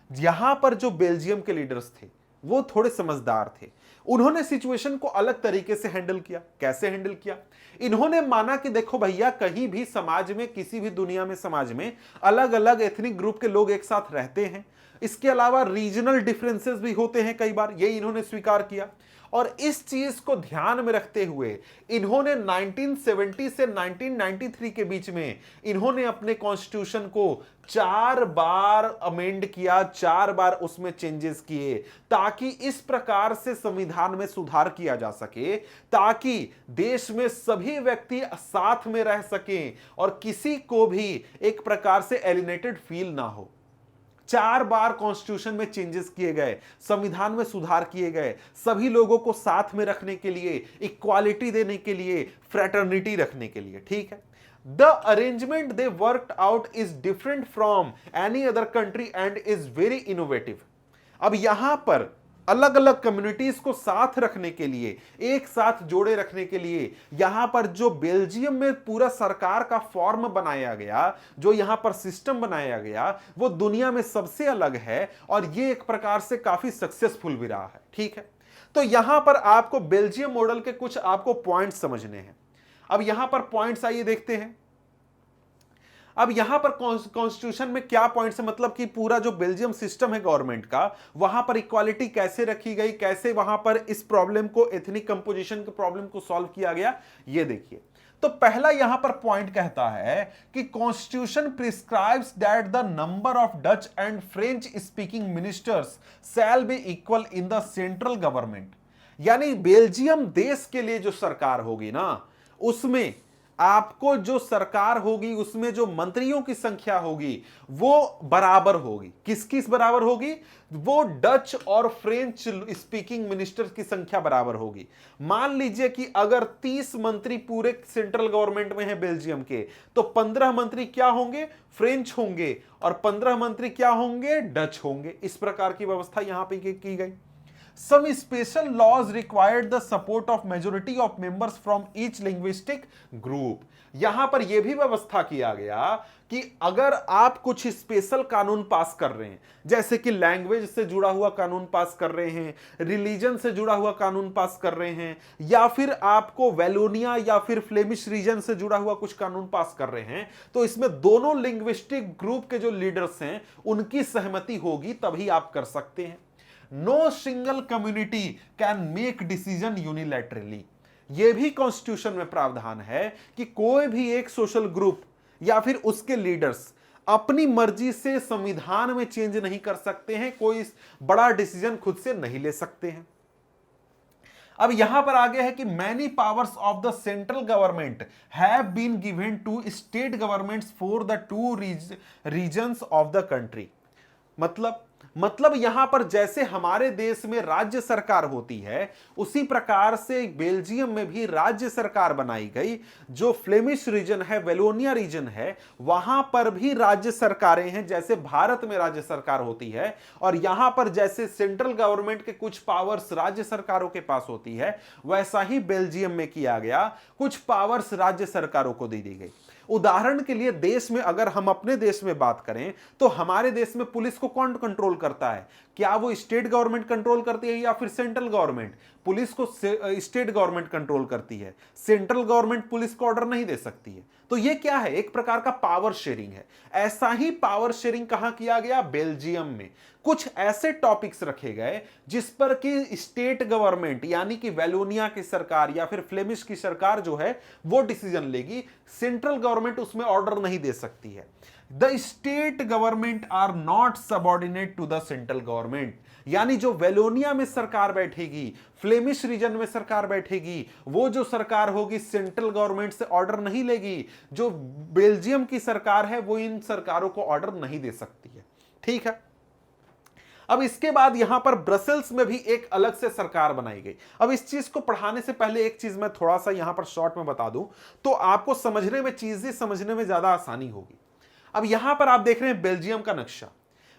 यहां पर जो बेल्जियम के लीडर्स थे वो थोड़े समझदार थे, उन्होंने सिचुएशन को अलग तरीके से हैंडल किया। कैसे हैंडल किया? इन्होंने माना कि देखो भैया, कहीं भी समाज में, किसी भी दुनिया में समाज में अलग अलग एथनिक ग्रुप के लोग एक साथ रहते हैं, इसके अलावा रीजनल डिफरेंसेस भी होते हैं कई बार, ये इन्होंने स्वीकार किया। और इस चीज को ध्यान में रखते हुए इन्होंने 1970 से 1993 के बीच में इन्होंने अपने कॉन्स्टिट्यूशन को 4 बार अमेंड किया, 4 बार उसमें चेंजेस किए, ताकि इस प्रकार से संविधान में सुधार किया जा सके, ताकि देश में सभी व्यक्ति साथ में रह सकें और किसी को भी एक प्रकार से एलिनेटेड फील ना हो। 4 बार कॉन्स्टिट्यूशन में चेंजेस किए गए, संविधान में सुधार किए गए, सभी लोगों को साथ में रखने के लिए, इक्वालिटी देने के लिए, फ्रेटर्निटी रखने के लिए। ठीक है, the arrangement they worked out is different from any other country and is very innovative. अब यहां पर अलग अलग कम्युनिटीज को साथ रखने के लिए, एक साथ जोड़े रखने के लिए यहां पर जो बेल्जियम में पूरा सरकार का फॉर्म बनाया गया, जो यहां पर सिस्टम बनाया गया, वो दुनिया में सबसे अलग है और ये एक प्रकार से काफी सक्सेसफुल भी रहा है। ठीक है, तो यहां पर आपको बेल्जियम मॉडल के कुछ आपको पॉइंट्स समझने हैं। अब यहां पर पॉइंट्स आइए देखते हैं। अब यहां पर कॉन्स्टिट्यूशन में क्या पॉइंट्स है, मतलब कि पूरा जो बेल्जियम सिस्टम है गवर्नमेंट का, वहां पर इक्वालिटी कैसे रखी गई, कैसे वहां पर इस प्रॉब्लम को, एथनिक कंपोजिशन के प्रॉब्लम को सॉल्व किया गया, ये देखिए। तो पहला यहां पर पॉइंट कहता है कि constitution prescribes that the number of Dutch and French speaking ministers shall be equal in the central government. यानी बेल्जियम देश के लिए जो सरकार होगी ना, उसमें आपको जो सरकार होगी, उसमें जो मंत्रियों की संख्या होगी वो बराबर होगी। किस किस बराबर होगी? वो डच और फ्रेंच स्पीकिंग मिनिस्टर्स की संख्या बराबर होगी। मान लीजिए कि अगर 30 मंत्री पूरे सेंट्रल गवर्नमेंट में है बेल्जियम के, तो 15 मंत्री क्या होंगे? फ्रेंच होंगे, और 15 मंत्री क्या होंगे? डच होंगे। इस प्रकार की व्यवस्था यहां पर की गई। Some special laws required the support of majority of members from each linguistic group। यहां पर यह भी व्यवस्था किया गया कि अगर आप कुछ स्पेशल कानून पास कर रहे हैं, जैसे कि लैंग्वेज से जुड़ा हुआ कानून पास कर रहे हैं, रिलीजन से जुड़ा हुआ कानून पास कर रहे हैं, या फिर आपको वेलोनिया या फिर फ्लेमिश रीजन से जुड़ा हुआ कुछ कानून पास कर रहे हैं, तो इसमें दोनों लिंग्विस्टिक ग्रुप के जो लीडर्स हैं उनकी सहमति होगी, तभी आप कर सकते हैं। No single community can make decision unilaterally. यह भी कॉन्स्टिट्यूशन में प्रावधान है कि कोई भी एक सोशल ग्रुप या फिर उसके लीडर्स अपनी मर्जी से संविधान में चेंज नहीं कर सकते हैं, कोई बड़ा डिसीजन खुद से नहीं ले सकते हैं। अब यहां पर आगे है कि many powers of the central government have been given to state governments for the 2 regions of the country. मतलब यहां पर जैसे हमारे देश में राज्य सरकार होती है, उसी प्रकार से बेल्जियम में भी राज्य सरकार बनाई गई। जो फ्लेमिश रीजन है, वेलोनिया रीजन है, वहां पर भी राज्य सरकारें हैं, जैसे भारत में राज्य सरकार होती है। और यहां पर जैसे सेंट्रल गवर्नमेंट के कुछ पावर्स राज्य सरकारों के पास होती है, वैसा ही बेल्जियम में किया गया, कुछ पावर्स राज्य सरकारों को दी गई। उदाहरण के लिए देश में, अगर हम अपने देश में बात करें, तो हमारे देश में पुलिस को कौन कंट्रोल करता है? क्या वो स्टेट गवर्नमेंट कंट्रोल करती है या फिर सेंट्रल गवर्नमेंट? पुलिस को स्टेट गवर्नमेंट कंट्रोल करती है, सेंट्रल गवर्नमेंट पुलिस को ऑर्डर नहीं दे सकती है। तो ये क्या है? एक प्रकार का पावर शेयरिंग है। ऐसा ही पावर शेयरिंग कहां किया गया? बेल्जियम में। कुछ ऐसे टॉपिक्स रखे गए जिस पर कि स्टेट गवर्नमेंट यानी कि वेलोनिया की सरकार या फिर फ्लेमिश की सरकार जो है वो डिसीजन लेगी, सेंट्रल गवर्नमेंट उसमें ऑर्डर नहीं दे सकती है। The state government are not subordinate to the central government. यानी जो वेलोनिया में सरकार बैठेगी, फ्लेमिश रीजन में सरकार बैठेगी, वो जो सरकार होगी सेंट्रल गवर्नमेंट से ऑर्डर नहीं लेगी। जो बेल्जियम की सरकार है वो इन सरकारों को ऑर्डर नहीं दे सकती है। ठीक है, अब इसके बाद यहां पर ब्रसेल्स में भी एक अलग से सरकार बनाई गई। अब इस चीज को पढ़ाने से पहले एक चीज मैं थोड़ा सा यहां पर शॉर्ट में बता दूं तो आपको समझने में, चीजें समझने में ज्यादा आसानी होगी। अब यहां पर आप देख रहे हैं बेल्जियम का नक्शा।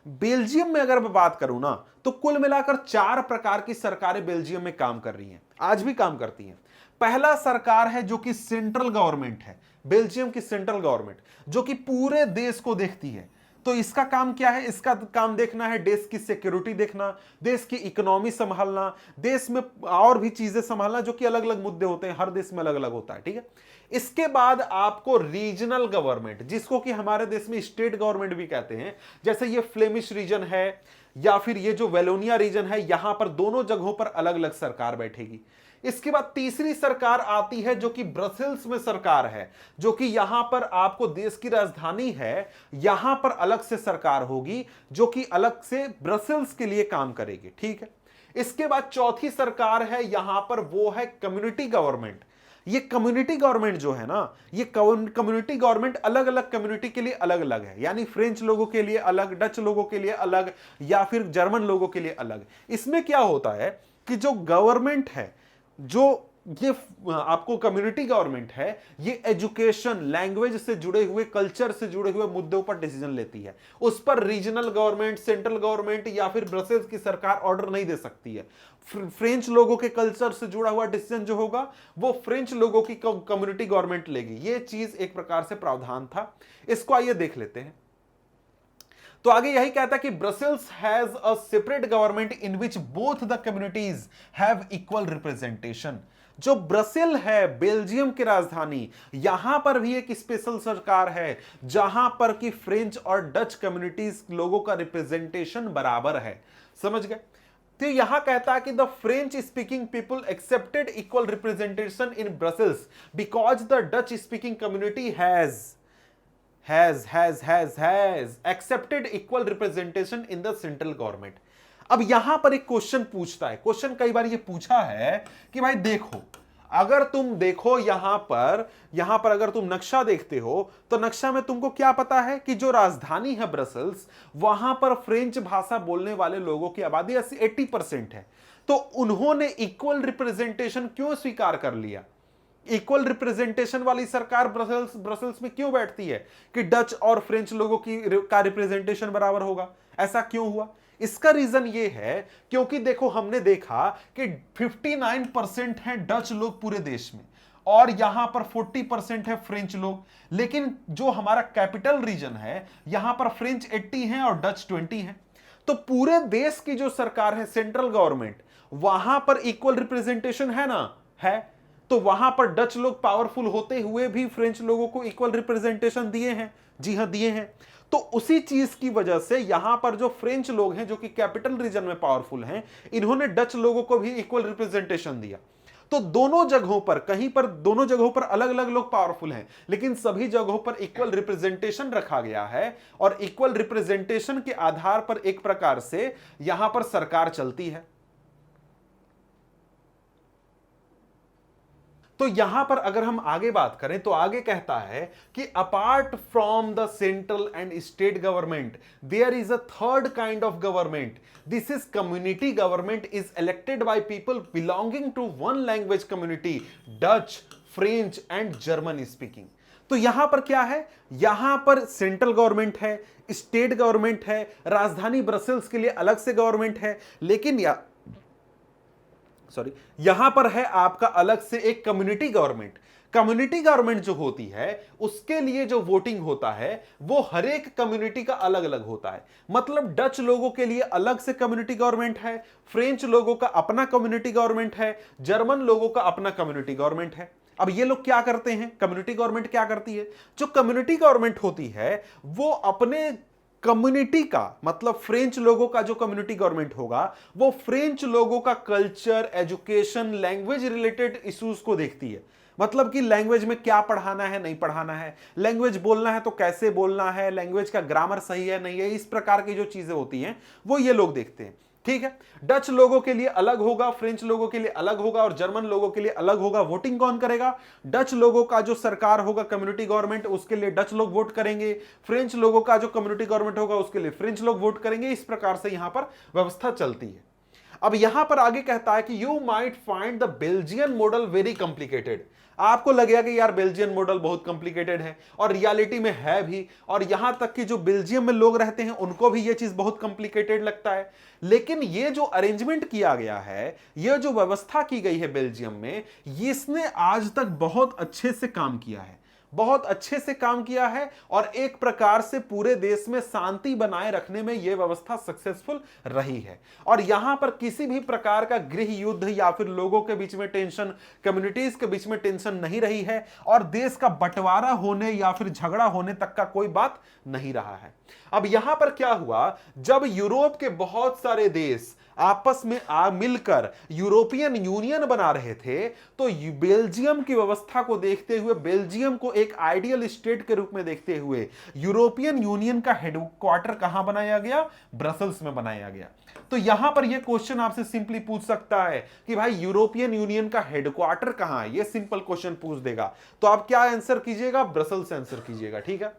बेल्जियम में अगर मैं बात करूं ना तो कुल मिलाकर 4 प्रकार की सरकारें बेल्जियम में काम कर रही हैं, आज भी काम करती हैं। पहला सरकार है जो कि सेंट्रल गवर्नमेंट है, बेल्जियम की सेंट्रल गवर्नमेंट, जो कि पूरे देश को देखती है। तो इसका काम क्या है? इसका काम देखना है देश की सिक्योरिटी देखना, देश की इकोनॉमी संभालना, देश में और भी चीजें संभालना, जो कि अलग अलग मुद्दे होते हैं, हर देश में अलग अलग होता है। ठीक है, इसके बाद आपको रीजनल गवर्नमेंट, जिसको कि हमारे देश में स्टेट गवर्नमेंट भी कहते हैं, जैसे ये फ्लेमिश रीजन है या फिर ये जो वेलोनिया रीजन है, यहां पर दोनों जगहों पर अलग अलग सरकार बैठेगी। इसके बाद तीसरी सरकार आती है जो कि ब्रसेल्स में सरकार है, जो कि यहां पर आपको देश की राजधानी है, यहां पर अलग से सरकार होगी जो कि अलग से ब्रसेल्स के लिए काम करेगी। ठीक है, इसके बाद चौथी सरकार है यहां पर, वो है कम्युनिटी गवर्नमेंट। ये कम्युनिटी गवर्नमेंट जो है ना, ये कम्युनिटी गवर्नमेंट अलग अलग कम्युनिटी के लिए अलग अलग है, यानी फ्रेंच लोगों के लिए अलग, डच लोगों के लिए अलग, या फिर जर्मन लोगों के लिए अलग। इसमें क्या होता है कि जो गवर्नमेंट है, जो ये आपको कम्युनिटी गवर्नमेंट है, ये एजुकेशन, लैंग्वेज से जुड़े हुए, कल्चर से जुड़े हुए मुद्दों पर डिसीजन लेती है। उस पर रीजनल गवर्नमेंट, सेंट्रल गवर्नमेंट या फिर ब्रसेल्स की सरकार ऑर्डर नहीं दे सकती है। फ्रेंच लोगों के कल्चर से जुड़ा हुआ डिसीजन जो होगा वो फ्रेंच लोगों की कम्युनिटी गवर्नमेंट लेगी। ये चीज एक प्रकार से प्रावधान था। इसको आइए देख लेते हैं। तो आगे यही कहता है कि Brussels has a separate government in which both the communities have equal representation. जो ब्रसेल है, बेल्जियम की राजधानी, यहां पर भी एक स्पेशल सरकार है जहां पर कि फ्रेंच और डच कम्युनिटीज लोगों का रिप्रेजेंटेशन बराबर है। समझ गए? तो यहां कहता है कि the French speaking people accepted equal representation in Brussels because the Dutch speaking community has accepted equal representation in the central government। अब यहां पर एक क्वेश्चन पूछता है, क्वेश्चन कई बार ये पूछा है कि भाई देखो, अगर तुम देखो यहां पर अगर तुम नक्शा देखते हो तो नक्शा में तुमको क्या पता है कि जो राजधानी है ब्रसेल्स, वहां पर फ्रेंच भाषा बोलने वाले लोगों की आबादी 80% है। तो उन्होंने इक्वल रिप्रेजेंटेशन क्यों स्वीकार कर लिया? इक्वल रिप्रेजेंटेशन वाली सरकार ब्रसेल्स में क्यों बैठती है कि डच और फ्रेंच लोगों का रिप्रेजेंटेशन बराबर होगा? ऐसा क्यों हुआ? इसका रीजन ये है क्योंकि देखो, हमने देखा कि 59% है डच लोग पूरे देश में और यहां पर 40% है फ्रेंच लोग, लेकिन जो हमारा कैपिटल रीजन है यहां पर फ्रेंच 80 हैं और डच 20 हैं। तो पूरे देश की जो सरकार है, सेंट्रल गवर्नमेंट, वहां पर इक्वल रिप्रेजेंटेशन है ना? है। तो वहां पर डच लोग पावरफुल होते हुए भी फ्रेंच लोगों को इक्वल रिप्रेजेंटेशन दिए हैं। जी हां, दिए हैं। तो उसी चीज की वजह से यहां पर जो फ्रेंच लोग हैं जो कि कैपिटल रीजन में पावरफुल हैं, इन्होंने डच लोगों को भी इक्वल रिप्रेजेंटेशन दिया। तो दोनों जगहों पर, कहीं पर दोनों जगहों पर अलग अलग लोग पावरफुल हैं, लेकिन सभी जगहों पर इक्वल रिप्रेजेंटेशन रखा गया है और इक्वल रिप्रेजेंटेशन के आधार पर एक प्रकार से यहां पर सरकार चलती है। तो यहां पर अगर हम आगे बात करें तो आगे कहता है कि apart from the central and state government there is a third kind of government. This is community government, is elected by people belonging to one language community, Dutch, French and German speaking. तो यहां पर क्या है? यहां पर central government है, state government है, राजधानी ब्रसेल्स के लिए अलग से गवर्नमेंट है, लेकिन यहां पर है आपका अलग से एक कम्युनिटी गवर्नमेंट। कम्युनिटी गवर्नमेंट जो होती है उसके लिए जो वोटिंग होता है वो हर एक कम्युनिटी का अलग अलग होता है। मतलब डच लोगों के लिए अलग से कम्युनिटी गवर्नमेंट है, फ्रेंच लोगों का अपना कम्युनिटी गवर्नमेंट है, जर्मन लोगों का अपना कम्युनिटी गवर्नमेंट है। अब ये लोग क्या करते हैं? कम्युनिटी गवर्नमेंट क्या करती है? जो कम्युनिटी गवर्नमेंट होती है वो अपने कम्युनिटी का, मतलब फ्रेंच लोगों का जो कम्युनिटी गवर्नमेंट होगा वो फ्रेंच लोगों का culture, education, language related issues को देखती है। मतलब कि लैंग्वेज में क्या पढ़ाना है, नहीं पढ़ाना है, लैंग्वेज बोलना है तो कैसे बोलना है, लैंग्वेज का ग्रामर सही है नहीं है, इस प्रकार की जो चीजें होती हैं वो ये लोग देखते हैं। ठीक है, डच लोगों के लिए अलग होगा, फ्रेंच लोगों के लिए अलग होगा और जर्मन लोगों के लिए अलग होगा। वोटिंग कौन करेगा? डच लोगों का जो सरकार होगा, कम्युनिटी गवर्नमेंट, उसके लिए डच लोग वोट करेंगे। फ्रेंच लोगों का जो कम्युनिटी गवर्नमेंट होगा उसके लिए फ्रेंच लोग वोट करेंगे। इस प्रकार से यहां पर व्यवस्था चलती है। अब यहां पर आगे कहता है कि you might find the Belgian model very complicated. आपको लगेगा कि यार बेल्जियन मॉडल बहुत कॉम्प्लिकेटेड है, और रियलिटी में है भी, और यहां तक कि जो बेल्जियम में लोग रहते हैं उनको भी यह चीज बहुत कॉम्प्लिकेटेड लगता है। लेकिन ये जो अरेंजमेंट किया गया है, यह जो व्यवस्था की गई है बेल्जियम में, इसने आज तक बहुत अच्छे से काम किया है, बहुत अच्छे से काम किया है, और एक प्रकार से पूरे देश में शांति बनाए रखने में यह व्यवस्था सक्सेसफुल रही है। और यहां पर किसी भी प्रकार का गृह युद्ध या फिर लोगों के बीच में टेंशन, कम्युनिटीज के बीच में टेंशन नहीं रही है, और देश का बंटवारा होने या फिर झगड़ा होने तक का कोई बात नहीं रहा है। अब यहां पर क्या हुआ, जब यूरोप के बहुत सारे देश आपस में मिलकर यूरोपियन यूनियन बना रहे थे, तो बेल्जियम की व्यवस्था को देखते हुए, बेल्जियम को एक आइडियल स्टेट के रूप में देखते हुए, यूरोपियन यूनियन का हेडक्वार्टर कहां बनाया गया? ब्रसल्स में बनाया गया। तो यहां पर यह क्वेश्चन आपसे सिंपली पूछ सकता है कि भाई यूरोपियन यूनियन का हेडक्वार्टर कहां है? यह सिंपल क्वेश्चन पूछ देगा। तो आप क्या आंसर कीजिएगा? ब्रसल्स आंसर कीजिएगा। ठीक है,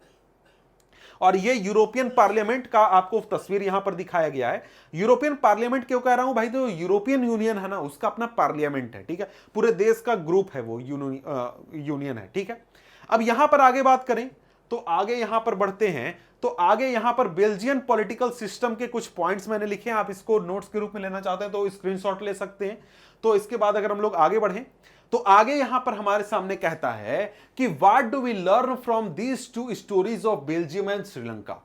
और ये यूरोपियन पार्लियामेंट का आपको तस्वीर यहां पर दिखाया गया है। यूरोपियन पार्लियामेंट क्यों कह रहा हूं भाई? तो यूरोपियन यूनियन है ना, उसका अपना पार्लियामेंट है। ठीक है, पूरे देश का ग्रुप है वो, यूनियन है। ठीक है, अब यहां पर आगे बात करें तो आगे यहां पर बढ़ते हैं। तो आगे यहां पर बेल्जियन पॉलिटिकल सिस्टम के कुछ पॉइंट्स मैंने लिखे हैं, आप इसको नोट्स के रूप में लेना चाहते हैं तो स्क्रीनशॉट ले सकते हैं। तो इसके बाद अगर हम लोग आगे बढ़ें तो आगे यहां पर हमारे सामने कहता है कि what do we learn from these two stories of Belgium and Sri Lanka.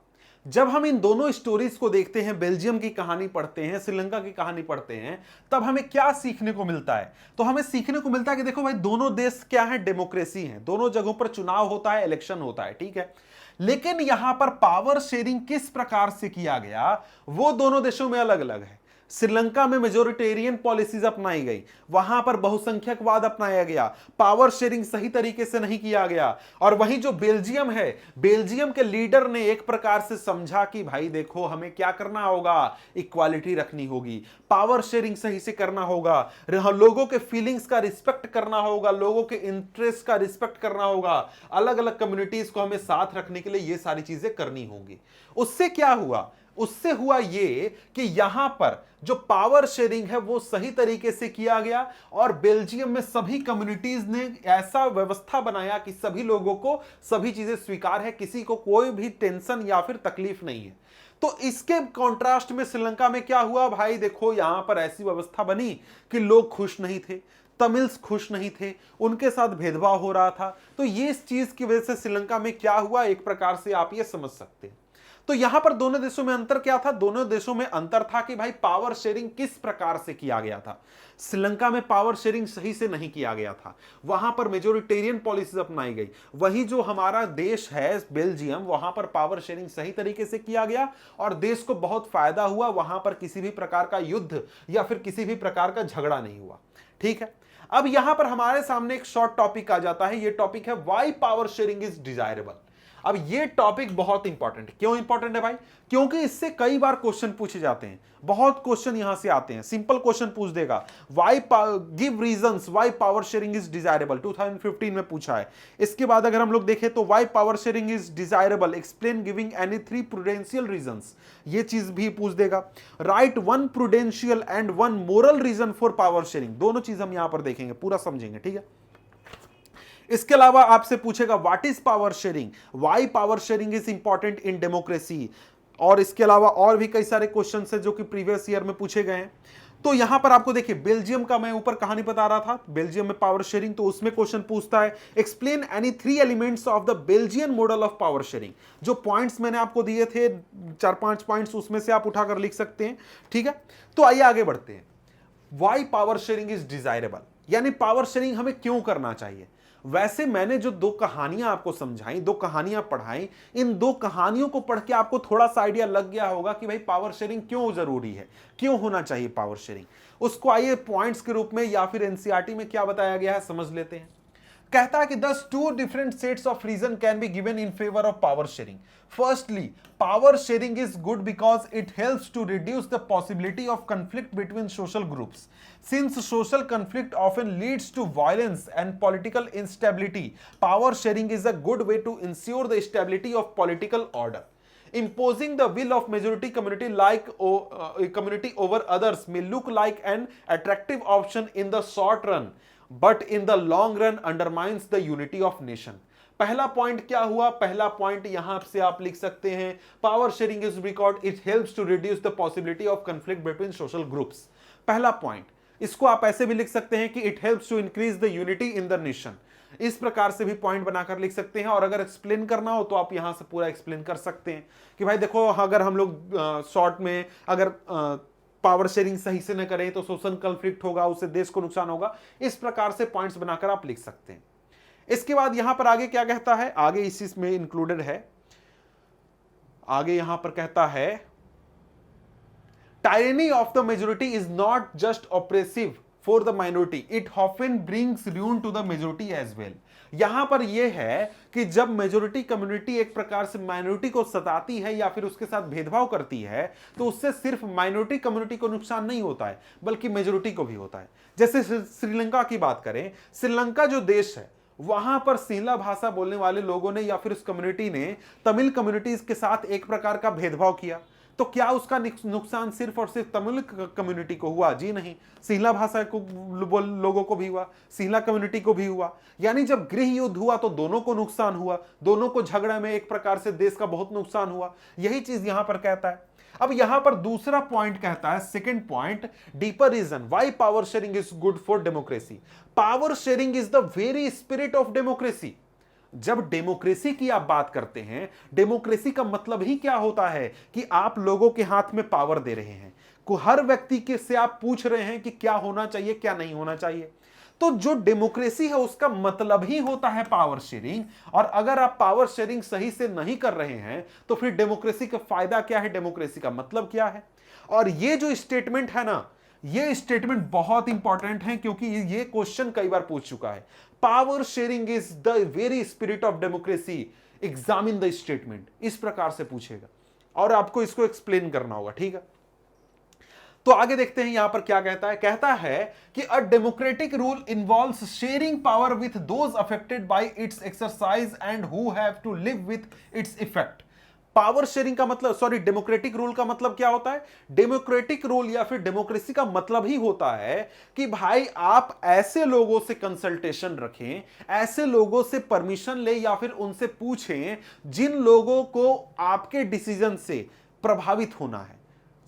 जब हम इन दोनों स्टोरीज को देखते हैं, बेल्जियम की कहानी पढ़ते हैं, श्रीलंका की कहानी पढ़ते हैं, तब हमें क्या सीखने को मिलता है? तो हमें सीखने को मिलता है कि देखो भाई, दोनों देश क्या है? डेमोक्रेसी है, दोनों जगहों पर चुनाव होता है, इलेक्शन होता है। ठीक है, लेकिन यहां पर पावर शेयरिंग किस प्रकार से किया गया वो दोनों देशों में अलग अलग है। श्रीलंका में मेजोरिटेरियन पॉलिसीज अपनाई गई, वहां पर बहुसंख्यकवाद अपनाया गया, पावर शेयरिंग सही तरीके से नहीं किया गया। और वहीं जो बेल्जियम है, बेल्जियम के लीडर ने एक प्रकार से समझा कि भाई देखो, हमें क्या करना होगा? इक्वालिटी रखनी होगी, पावर शेयरिंग सही से करना होगा, लोगों के फीलिंग्स का रिस्पेक्ट करना होगा, लोगों के इंटरेस्ट का रिस्पेक्ट करना होगा, अलग अलग कम्युनिटीज को हमें साथ रखने के लिए ये सारी चीजें करनी होंगी। उससे क्या हुआ? उससे हुआ ये कि यहां पर जो पावर शेयरिंग है वो सही तरीके से किया गया, और बेल्जियम में सभी कम्युनिटीज ने ऐसा व्यवस्था बनाया कि सभी लोगों को सभी चीजें स्वीकार है, किसी को कोई भी टेंशन या फिर तकलीफ नहीं है। तो इसके कॉन्ट्रास्ट में श्रीलंका में क्या हुआ भाई? देखो, यहां पर ऐसी व्यवस्था बनी कि लोग खुश नहीं थे, तमिल्स खुश नहीं थे, उनके साथ भेदभाव हो रहा था। तो ये इस चीज की वजह से श्रीलंका में क्या हुआ, एक प्रकार से आप ये समझ सकते हैं। तो यहां पर दोनों देशों में अंतर क्या था? दोनों देशों में अंतर था कि भाई पावर शेयरिंग किस प्रकार से किया गया था। श्रीलंका में पावर शेयरिंग सही से नहीं किया गया था, वहां पर मेजोरिटेरियन पॉलिसीज अपनाई गई। वहीं जो हमारा देश है बेल्जियम, वहां पर पावर शेयरिंग सही तरीके से किया गया और देश को बहुत फायदा हुआ, वहां पर किसी भी प्रकार का युद्ध या फिर किसी भी प्रकार का झगड़ा नहीं हुआ। ठीक है, अब यहां पर हमारे सामने एक शॉर्ट टॉपिक आ जाता है, ये टॉपिक है why power sharing is desirable. अब ये टॉपिक बहुत इंपॉर्टेंट है। क्यों इंपॉर्टेंट है भाई? क्योंकि इससे कई बार क्वेश्चन पूछे जाते हैं, बहुत क्वेश्चन यहां से आते हैं। सिंपल क्वेश्चन पूछ देगा, why give reasons why power sharing is desirable, 2015 में पूछा है। इसके बाद अगर हम लोग देखें तो why power sharing is desirable, explain giving any 3 prudential reasons, ये चीज भी पूछ देगा। Right 1 prudential and 1 moral reason for power sharing, दोनों चीज हम यहां पर देखेंगे, पूरा समझेंगे। ठीक है, इसके अलावा आपसे पूछेगा what is power sharing, why power sharing is important in democracy, और इसके अलावा और भी कई सारे क्वेश्चंस हैं जो कि प्रीवियस ईयर में पूछे गए हैं। तो यहां पर आपको देखिए, बेल्जियम का मैं ऊपर कहानी बता रहा था, बेल्जियम में पावर शेयरिंग, तो उसमें क्वेश्चन पूछता है explain any 3 elements of the Belgian model of power sharing. जो पॉइंट्स मैंने आपको दिए थे 4-5 पॉइंट्स, उसमें से आप उठाकर लिख सकते हैं। ठीक है, तो आइए आगे बढ़ते हैं। Why power sharing is desirable, यानी पावर शेयरिंग हमें क्यों करना चाहिए। वैसे मैंने जो दो कहानियां आपको समझाई, दो कहानियां पढ़ाई, इन दो कहानियों को पढ़ के आपको थोड़ा सा आइडिया लग गया होगा कि भाई पावर शेयरिंग क्यों जरूरी है, क्यों होना चाहिए पावर शेयरिंग। उसको आइए पॉइंट्स के रूप में या फिर एनसीईआरटी में क्या बताया गया है समझ लेते हैं। कहता है कि thus two different sets of reason can be given in favor of power sharing. Firstly, power sharing is good because it helps to reduce the possibility of conflict between social groups. Since social conflict often leads to violence and political instability, power sharing is a good way to ensure the stability of political order. Imposing the will of majority community over others may look like an attractive option in the short run, but in the long run undermines the unity of nation. पहला point क्या हुआ, पहला point यहां से आप लिख सकते हैं, power sharing is because it helps to reduce the possibility of conflict between social groups. पहला पॉइंट, इसको आप ऐसे भी लिख सकते हैं कि it helps to increase the unity in the nation. इस प्रकार से भी पॉइंट बनाकर लिख सकते हैं। और अगर एक्सप्लेन करना हो तो आप यहां से पूरा एक्सप्लेन कर सकते हैं कि भाई देखो, अगर हम लोग शॉर्ट में अगर पावर शेयरिंग सही से न करें तो सोशल कॉन्फ्लिक्ट होगा, उससे देश को नुकसान होगा। इस प्रकार से पॉइंट्स बनाकर आप लिख सकते हैं। इसके बाद यहां पर आगे क्या कहता है, आगे इसी में इंक्लूडेड है, आगे यहां पर कहता है tyranny of the majority is not just oppressive for the minority, it often brings ruin to the majority as well. यहां पर यह है कि जब मेजोरिटी कम्युनिटी एक प्रकार से माइनॉरिटी को सताती है या फिर उसके साथ भेदभाव करती है, तो उससे सिर्फ माइनॉरिटी कम्युनिटी को नुकसान नहीं होता है बल्कि मेजोरिटी को भी होता है। जैसे श्रीलंका की बात करें, श्रीलंका जो देश है वहां पर सिंहला भाषा बोलने वाले लोगों ने या फिर उस कम्युनिटी ने तमिल कम्युनिटीज के साथ एक प्रकार का भेदभाव किया, तो क्या उसका नुकसान सिर्फ और सिर्फ तमिल कम्युनिटी को हुआ? जी नहीं, सिंहला भाषा को लोगों को भी हुआ, सिंहला कम्युनिटी को भी हुआ। यानी जब गृह युद्ध हुआ तो दोनों को नुकसान हुआ, दोनों को झगड़ा में एक प्रकार से देश का बहुत नुकसान हुआ। यही चीज यहां पर कहता है। अब यहां पर दूसरा पॉइंट कहता है, second point, deeper reason why power sharing is good for democracy. Power sharing is the very spirit of democracy. जब डेमोक्रेसी की आप बात करते हैं, डेमोक्रेसी का मतलब ही क्या होता है कि आप लोगों के हाथ में पावर दे रहे हैं, को हर व्यक्ति के से आप पूछ रहे हैं कि क्या होना चाहिए क्या नहीं होना चाहिए। तो जो डेमोक्रेसी है उसका मतलब ही होता है पावर शेयरिंग। और अगर आप पावर शेयरिंग सही से नहीं कर रहे हैं तो फिर डेमोक्रेसी का फायदा क्या है, डेमोक्रेसी का मतलब क्या है। और ये जो स्टेटमेंट है ना, ये स्टेटमेंट बहुत इंपॉर्टेंट है क्योंकि ये क्वेश्चन कई बार पूछ चुका है। Power sharing is the very spirit of democracy, examine the statement, इस प्रकार से पूछेगा और आपको इसको एक्सप्लेन करना होगा। ठीक है, तो आगे देखते हैं यहां पर क्या कहता है। कहता है कि a democratic rule involves sharing power with those affected by its exercise and who have to live with its effect. Power sharing का मतलब, सॉरी, डेमोक्रेटिक रूल का मतलब क्या होता है? डेमोक्रेटिक रूल या फिर डेमोक्रेसी का मतलब ही होता है कि भाई आप ऐसे लोगों से कंसल्टेशन रखें, ऐसे लोगों से परमिशन ले या फिर उनसे पूछें जिन लोगों को आपके डिसीजन से प्रभावित होना है।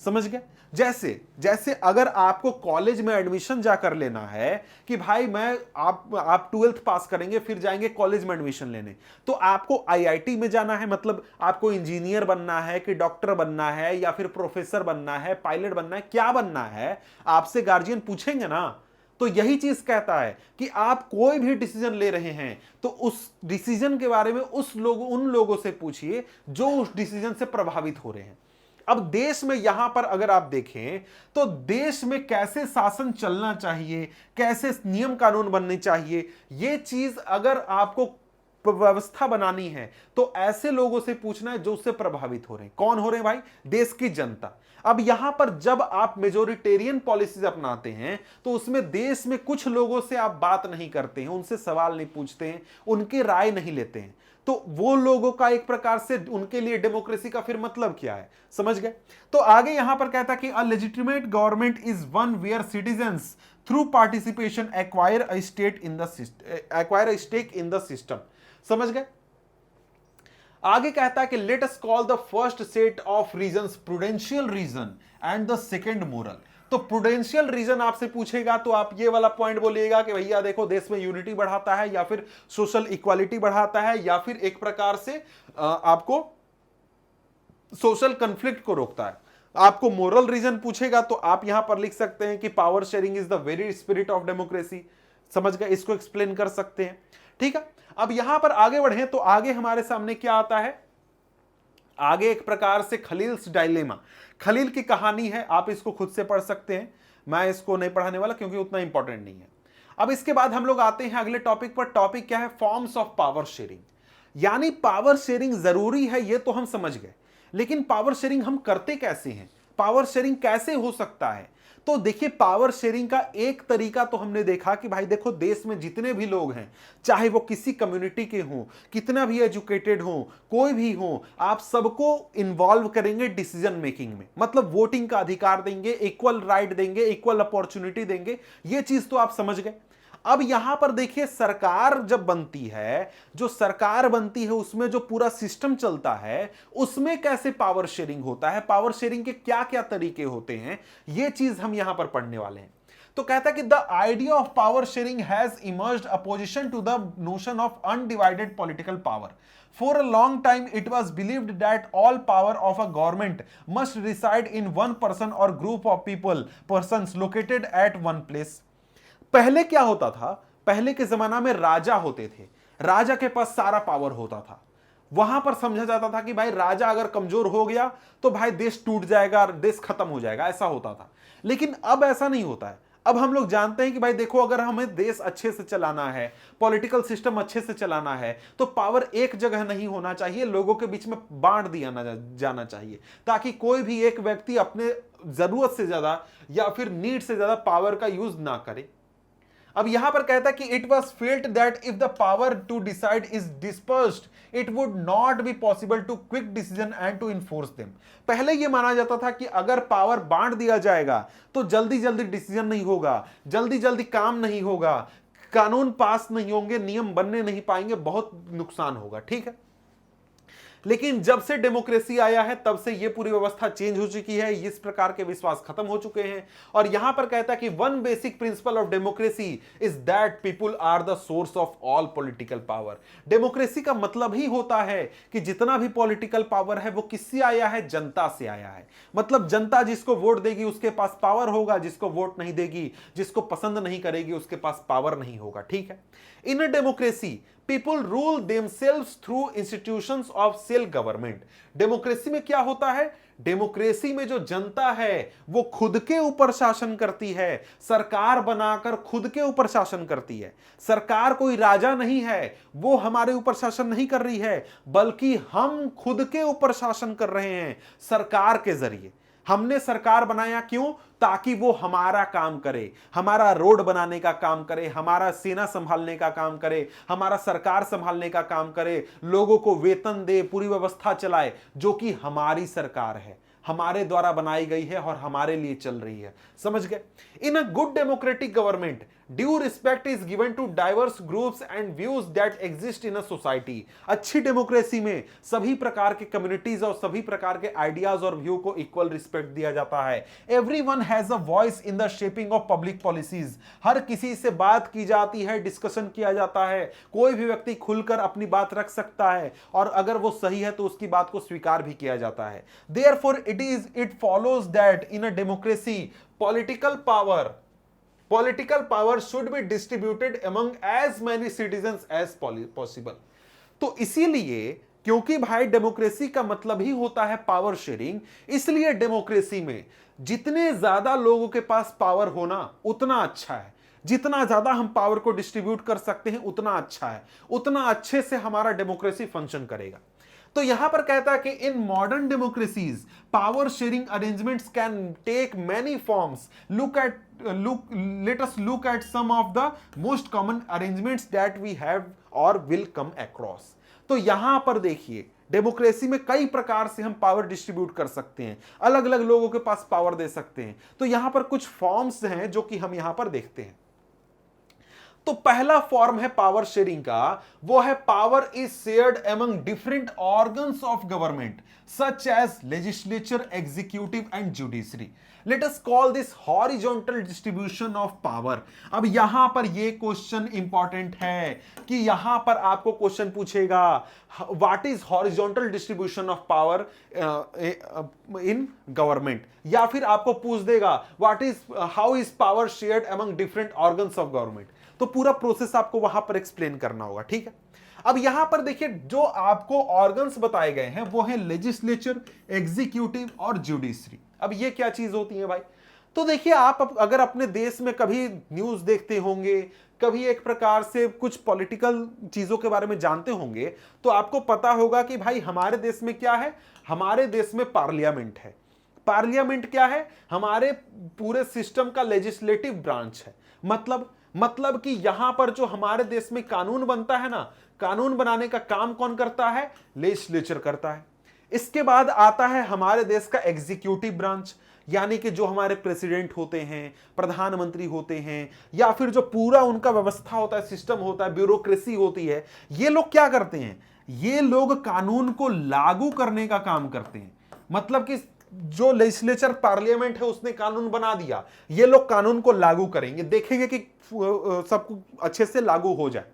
समझ गए? जैसे अगर आपको कॉलेज में एडमिशन जाकर लेना है कि भाई आप 12th पास करेंगे फिर जाएंगे कॉलेज में एडमिशन लेने, तो आपको आईआईटी में जाना है, मतलब आपको इंजीनियर बनना है कि डॉक्टर बनना है या फिर प्रोफेसर बनना है, पायलट बनना है, क्या बनना है, आपसे गार्जियन पूछेंगे ना। तो यही चीज कहता है कि आप कोई भी डिसीजन ले रहे हैं तो उस डिसीजन के बारे में उन लोगों से पूछिए जो उस डिसीजन से प्रभावित हो रहे हैं। अब देश में यहां पर अगर आप देखें तो देश में कैसे शासन चलना चाहिए, कैसे नियम कानून बनने चाहिए, ये चीज अगर आपको व्यवस्था बनानी है तो ऐसे लोगों से पूछना है जो उससे प्रभावित हो रहे हैं। कौन हो रहे हैं भाई? देश की जनता। अब यहां पर जब आप मेजोरिटेरियन पॉलिसीज अपनाते हैं तो उसमें देश में कुछ लोगों से आप बात नहीं करते हैं, उनसे सवाल नहीं पूछते हैं, उनकी राय नहीं लेते हैं, तो वो लोगों का एक प्रकार से उनके लिए डेमोक्रेसी का फिर मतलब क्या है? समझ गए? तो आगे यहां पर कहता है कि a legitimate government is one where citizens through participation acquire a stake in the system. समझ गए? आगे कहता है कि let us call the first set of reasons prudential reason and the second moral. तो प्रूडेंशियल रीजन आपसे पूछेगा तो आप ये वाला पॉइंट बोलिएगा कि भैया देखो देश में यूनिटी बढ़ाता है या फिर सोशल इक्वालिटी बढ़ाता है या फिर एक प्रकार से आपको सोशल कॉन्फ्लिक्ट को रोकता है। आपको मोरल रीजन पूछेगा तो आप यहां पर लिख सकते हैं कि power sharing is the very spirit of democracy. समझ गए, इसको एक्सप्लेन कर सकते हैं। ठीक है, अब यहां पर आगे बढ़े तो आगे हमारे सामने क्या आता है, आगे एक प्रकार से खलील्स डायलेमा, खलील की कहानी है, आप इसको खुद से पढ़ सकते हैं, मैं इसको नहीं पढ़ाने वाला क्योंकि उतना इंपॉर्टेंट नहीं है। अब इसके बाद हम लोग आते हैं अगले टॉपिक पर। टॉपिक क्या है, फॉर्म्स ऑफ पावर शेयरिंग। यानी पावर शेयरिंग जरूरी है ये तो हम समझ गए, लेकिन पावर शेयरिंग हम करते कैसे हैं, पावर शेयरिंग कैसे हो सकता है। तो देखिए, पावर शेयरिंग का एक तरीका तो हमने देखा कि भाई देखो, देश में जितने भी लोग हैं, चाहे वो किसी कम्युनिटी के हों, कितना भी एजुकेटेड हों, कोई भी हो, आप सबको इन्वॉल्व करेंगे डिसीजन मेकिंग में। मतलब वोटिंग का अधिकार देंगे, इक्वल राइट देंगे, इक्वल अपॉर्चुनिटी देंगे, ये चीज तो आप समझ गए। अब यहां पर देखिए, सरकार जब बनती है, जो सरकार बनती है उसमें जो पूरा सिस्टम चलता है, उसमें कैसे पावर शेयरिंग होता है, पावर शेयरिंग के क्या क्या तरीके होते हैं, ये चीज हम यहां पर पढ़ने वाले हैं। तो कहता है कि the idea of power sharing has emerged opposition to the notion of undivided political power. For a long time, it was believed that all power of a government must reside in one person or group of persons located at one place. पहले क्या होता था, पहले के जमाना में राजा होते थे, राजा के पास सारा पावर होता था। वहां पर समझा जाता था कि भाई राजा अगर कमजोर हो गया तो भाई देश टूट जाएगा, देश खत्म हो जाएगा, ऐसा होता था। लेकिन अब ऐसा नहीं होता है। अब हम लोग जानते हैं कि भाई देखो, अगर हमें देश अच्छे से चलाना है, पॉलिटिकल सिस्टम अच्छे से चलाना है, तो पावर एक जगह नहीं होना चाहिए, लोगों के बीच में बांट दिया जाना चाहिए, ताकि कोई भी एक व्यक्ति अपने जरूरत से ज्यादा या फिर नीड से ज्यादा पावर का यूज ना करे। अब यहां पर कहता है कि it was felt that if the power to decide is dispersed it would not be possible to quick decision and to enforce them. पहले यह माना जाता था कि अगर पावर बांट दिया जाएगा तो जल्दी जल्दी डिसीजन नहीं होगा, जल्दी जल्दी काम नहीं होगा, कानून पास नहीं होंगे, नियम बनने नहीं पाएंगे, बहुत नुकसान होगा। ठीक है, लेकिन जब से डेमोक्रेसी आया है तब से ये पूरी व्यवस्था चेंज हो चुकी है, इस प्रकार के विश्वास खत्म हो चुके हैं। और यहां पर कहता है कि one basic principle of democracy is that people are the source of all political power. Democracy का मतलब ही होता है कि जितना भी पॉलिटिकल पावर है वो किससे आया है, जनता से आया है। मतलब जनता जिसको वोट देगी उसके पास पावर होगा, जिसको वोट नहीं देगी, जिसको पसंद नहीं करेगी, उसके पास पावर नहीं होगा। ठीक है, in a democracy people rule themselves through institutions of self government. Democracy में क्या होता है, डेमोक्रेसी में जो जनता है वो खुद के ऊपर शासन करती है, सरकार बनाकर खुद के ऊपर शासन करती है। सरकार कोई राजा नहीं है, वो हमारे ऊपर शासन नहीं कर रही है, बल्कि हम खुद के ऊपर शासन कर रहे हैं सरकार के जरिए। हमने सरकार बनाया क्यों, ताकि वो हमारा काम करे, हमारा रोड बनाने का काम करे, हमारा सेना संभालने का काम करे, हमारा सरकार संभालने का काम करे, लोगों को वेतन दे, पूरी व्यवस्था चलाए, जो कि हमारी सरकार है, हमारे द्वारा बनाई गई है और हमारे लिए चल रही है। समझ गए। In a good democratic government due respect is given to diverse groups and views that exist in a society. अच्छी डेमोक्रेसी में सभी प्रकार के कम्युनिटीज और सभी प्रकार के आइडियाज और व्यू को इक्वल रिस्पेक्ट दिया जाता है। Everyone has a voice in the shaping of public policies. हर किसी से बात की जाती है, डिस्कशन किया जाता है, कोई भी व्यक्ति खुलकर अपनी बात रख सकता है और अगर वो सही है तो उसकी बात को स्वीकार भी किया जाता है। Therefore it follows that in a democracy political power should be distributed among as many citizens as possible। तो इसीलिए, क्योंकि भाई डेमोक्रेसी का मतलब ही होता है पावर शेयरिंग, इसलिए डेमोक्रेसी में जितने ज्यादा लोगों के पास पावर होना उतना अच्छा है। जितना ज्यादा हम पावर को डिस्ट्रीब्यूट कर सकते हैं उतना अच्छा है, उतना अच्छे से हमारा डेमोक्रेसी फंक्शन करेगा। तो यहां पर कहता है कि in modern democracies power sharing arrangements can take many forms. Let us look at some of the most common arrangements that we have or will come across. तो यहां पर देखिए, डेमोक्रेसी में कई प्रकार से हम पावर डिस्ट्रीब्यूट कर सकते हैं, अलग अलग लोगों के पास पावर दे सकते हैं। तो यहां पर कुछ फॉर्म्स हैं जो कि हम यहां पर देखते हैं। तो पहला फॉर्म है पावर शेयरिंग का, वो है power is shared among different organs of government such as legislature, executive and judiciary. Let us call this horizontal distribution of power. अब यहां पर ये क्वेश्चन इंपॉर्टेंट है कि यहां पर आपको क्वेश्चन पूछेगा what is horizontal distribution of power in government, या फिर आपको पूछ देगा what is how is power shared among different organs of government. तो पूरा प्रोसेस आपको वहां पर एक्सप्लेन करना होगा, ठीक है। अब यहां पर देखिए जो आपको ऑर्गन्स बताए गए हैं वो है लेजिस्लेचर, एग्जीक्यूटिव और जुडिशरी। अब ये क्या चीज होती है भाई? तो देखिए आप अगर अपने देश में कभी न्यूज देखते होंगे, कभी एक प्रकार से कुछ पॉलिटिकल चीजों के बारे में जानते होंगे, तो आपको पता होगा कि भाई हमारे देश में क्या है, हमारे देश में पार्लियामेंट है। पार्लियामेंट क्या है? हमारे पूरे सिस्टम का लेजिस्लेटिव ब्रांच है। मतलब कि यहां पर जो हमारे देश में कानून बनता है ना, कानून बनाने का काम कौन करता है? लेजिस्लेचर करता है। इसके बाद आता है हमारे देश का एग्जीक्यूटिव ब्रांच, यानी कि जो हमारे प्रेसिडेंट होते हैं, प्रधानमंत्री होते हैं, या फिर जो पूरा उनका व्यवस्था होता है, सिस्टम होता है, ब्यूरोक्रेसी होती है, ये लोग क्या करते हैं? ये लोग कानून को लागू करने का काम करते हैं। मतलब कि जो लेजिस्लेचर पार्लियामेंट है उसने कानून बना दिया, ये लोग कानून को लागू करेंगे, देखेंगे कि सब कुछ अच्छे से लागू हो जाए।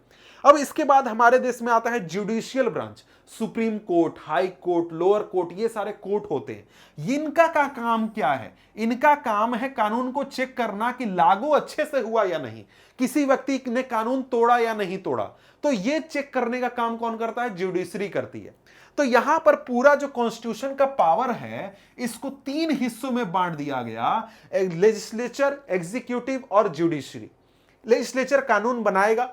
अब इसके बाद हमारे देश में आता है judicial branch, supreme court, high court, lower court, ये सारे कोर्ट होते हैं। इनका का काम क्या है? इनका काम है कानून को चेक करना कि लागू अच्छे से हुआ या नहीं, किसी व्यक्ति ने कानून तोड़ा या नहीं तोड़ा। तो ये चेक करने का काम कौन करता है? जुडिशरी करती है। तो यहां पर पूरा जो कॉन्स्टिट्यूशन का पावर है इसको 3 हिस्सों में बांट दिया गया, लेजिस्लेचर, एग्जीक्यूटिव और जुडिशरी। लेजिस्लेचर कानून बनाएगा,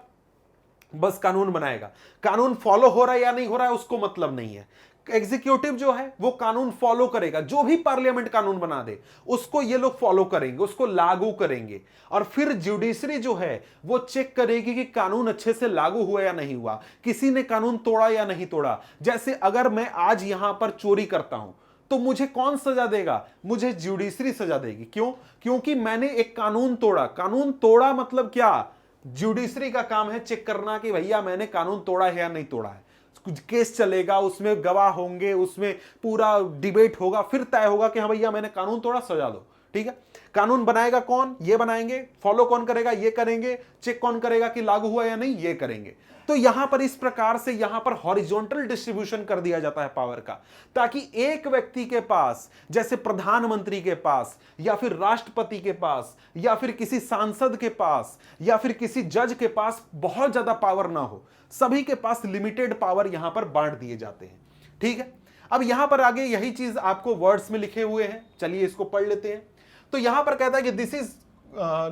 बस कानून बनाएगा, कानून फॉलो हो रहा है या नहीं हो रहा है उसको मतलब नहीं है। एग्जीक्यूटिव जो है वो कानून फॉलो करेगा, जो भी पार्लियामेंट कानून बना दे उसको ये लोग फॉलो करेंगे, उसको लागू करेंगे। और फिर जुडिशरी जो है वो चेक करेगी कि कानून अच्छे से लागू हुआ या नहीं हुआ, किसी ने कानून तोड़ा या नहीं तोड़ा। जैसे अगर मैं आज यहां पर चोरी करता हूं तो मुझे कौन सजा देगा? मुझे जुडिशरी सजा देगी। क्यों? क्योंकि मैंने एक कानून तोड़ा। कानून तोड़ा मतलब क्या? जुडिशरी का काम है चेक करना कि भैया मैंने कानून तोड़ा है या नहीं तोड़ा है। कुछ केस चलेगा, उसमें गवाह होंगे, उसमें पूरा डिबेट होगा, फिर तय होगा कि हाँ भैया मैंने कानून तोड़ा, सजा दो। ठीक है। कानून बनाएगा कौन? ये बनाएंगे। फॉलो कौन करेगा? ये करेंगे। चेक कौन करेगा कि लागू हुआ या नहीं? ये करेंगे। तो यहां पर इस प्रकार से यहां पर हॉरिजॉन्टल डिस्ट्रीब्यूशन कर दिया जाता है पावर का, ताकि एक व्यक्ति के पास, जैसे प्रधानमंत्री के पास या फिर राष्ट्रपति के पास या फिर किसी सांसद के पास या फिर किसी जज के पास बहुत ज्यादा पावर ना हो, सभी के पास लिमिटेड पावर यहां पर बांट दिए जाते हैं। ठीक है। अब यहां पर आगे यही चीज आपको वर्ड्स में लिखे हुए हैं, चलिए इसको पढ़ लेते हैं। तो यहां पर कहता है कि this is